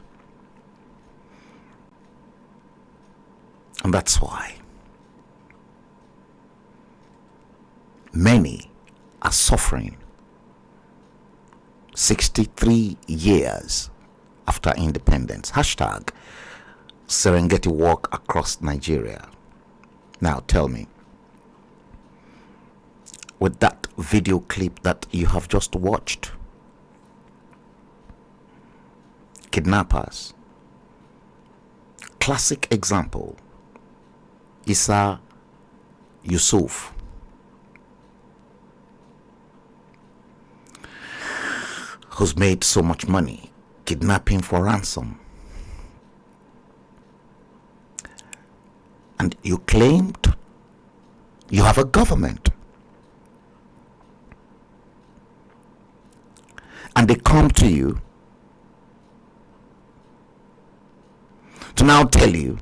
and that's why many are suffering 63 years after independence. Hashtag Serengeti walk across Nigeria. Now tell me, with that video clip that you have just watched, kidnappers, classic example, Isa Yusuf, who's made so much money kidnapping for ransom, and you claimed you have a government, and they come to you to now tell you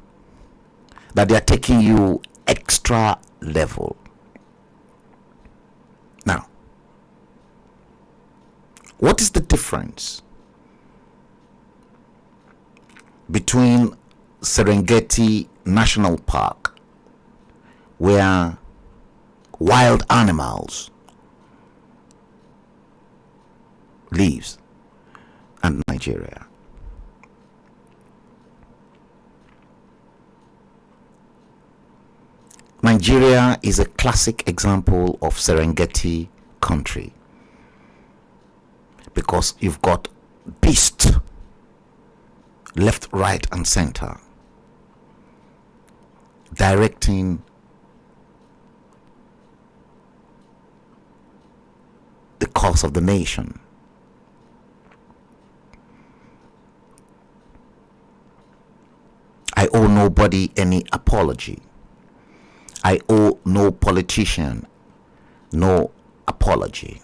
that they are taking you extra level. Now, what is the difference between Serengeti National Park, where wild animals lives, and Nigeria? Nigeria is a classic example of Serengeti country, because you've got beasts left, right, and center directing the course of the nation. I owe nobody any apology. I owe no politician no apology,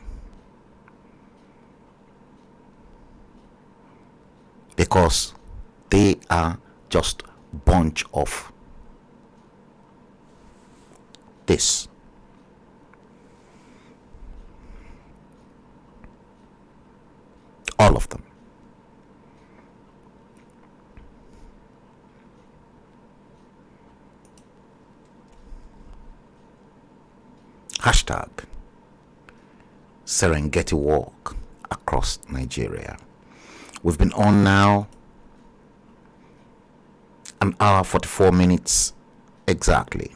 because they are just bunch of this. All of them. Hashtag Serengeti walk across Nigeria. We've been on now an hour 44 minutes exactly.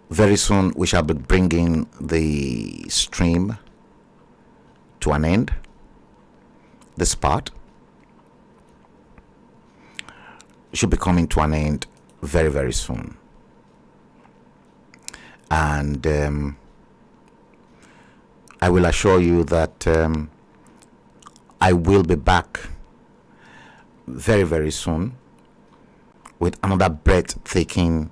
Very soon we shall be bringing the stream to an end. This part should be coming to an end very, very soon. And I will assure you that I will be back very, very soon with another breathtaking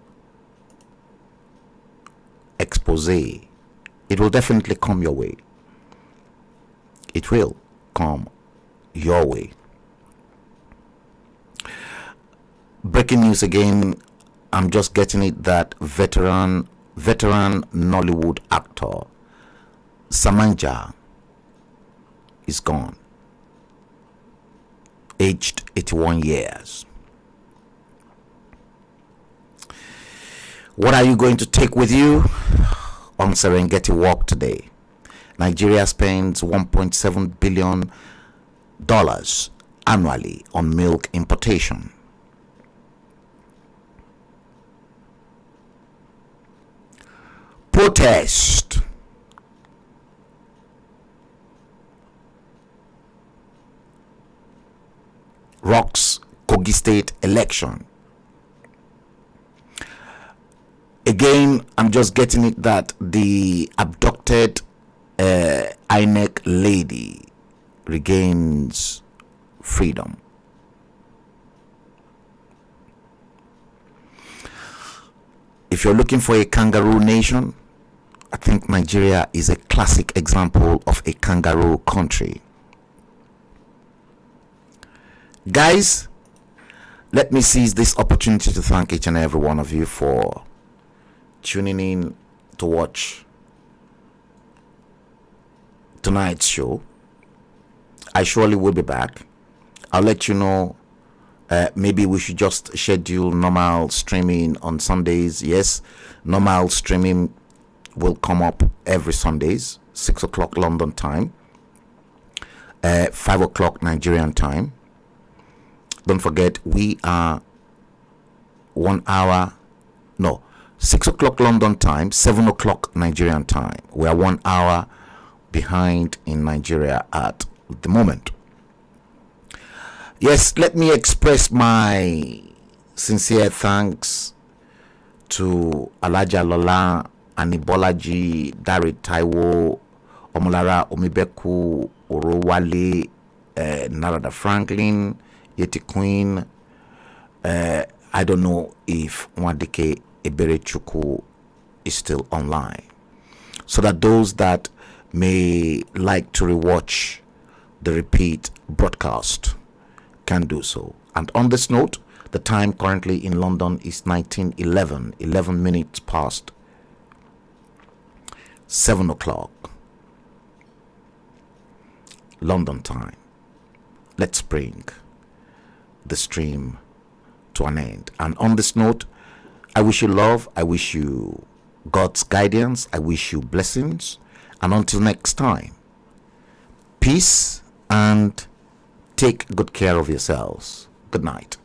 expose. It will definitely come your way. It will come your way. Breaking news again. I'm just getting it that veteran Nollywood actor Samanja is gone, aged 81 years. What are you going to take with you on Serengeti Walk today? Nigeria spends $1.7 billion annually on milk importation. Protest. Rocks Kogi State election. Again, I'm just getting it that the abducted INEC lady regains freedom. If you're looking for a kangaroo nation, I think Nigeria is a classic example of a kangaroo country. Guys, let me seize this opportunity to thank each and every one of you for tuning in to watch tonight's show. I surely will be back. I'll let you know. Maybe we should just schedule normal streaming on Sundays. Yes, normal streaming will come up every Sundays, 6 o'clock London time, 5 o'clock Nigerian time. Don't forget, we are 1 hour, no, 6 o'clock London time, 7 o'clock Nigerian time. We are 1 hour behind in Nigeria at the moment. Yes, let me express my sincere thanks to Alaja Lola, Anibolaji, Dari Taiwo, Omolara Omibeku, Orowale, Narada Franklin, Yeti Queen. I don't know if Nwadike Eberechuku is still online. So that those that may like to rewatch the repeat broadcast can do so. And on this note, the time currently in London is 19:11, 11 minutes past 7 o'clock London time. Let's bring the stream to an end. And on this note, I wish you love, I wish you God's guidance, I wish you blessings. And until next time, peace and take good care of yourselves. Good night.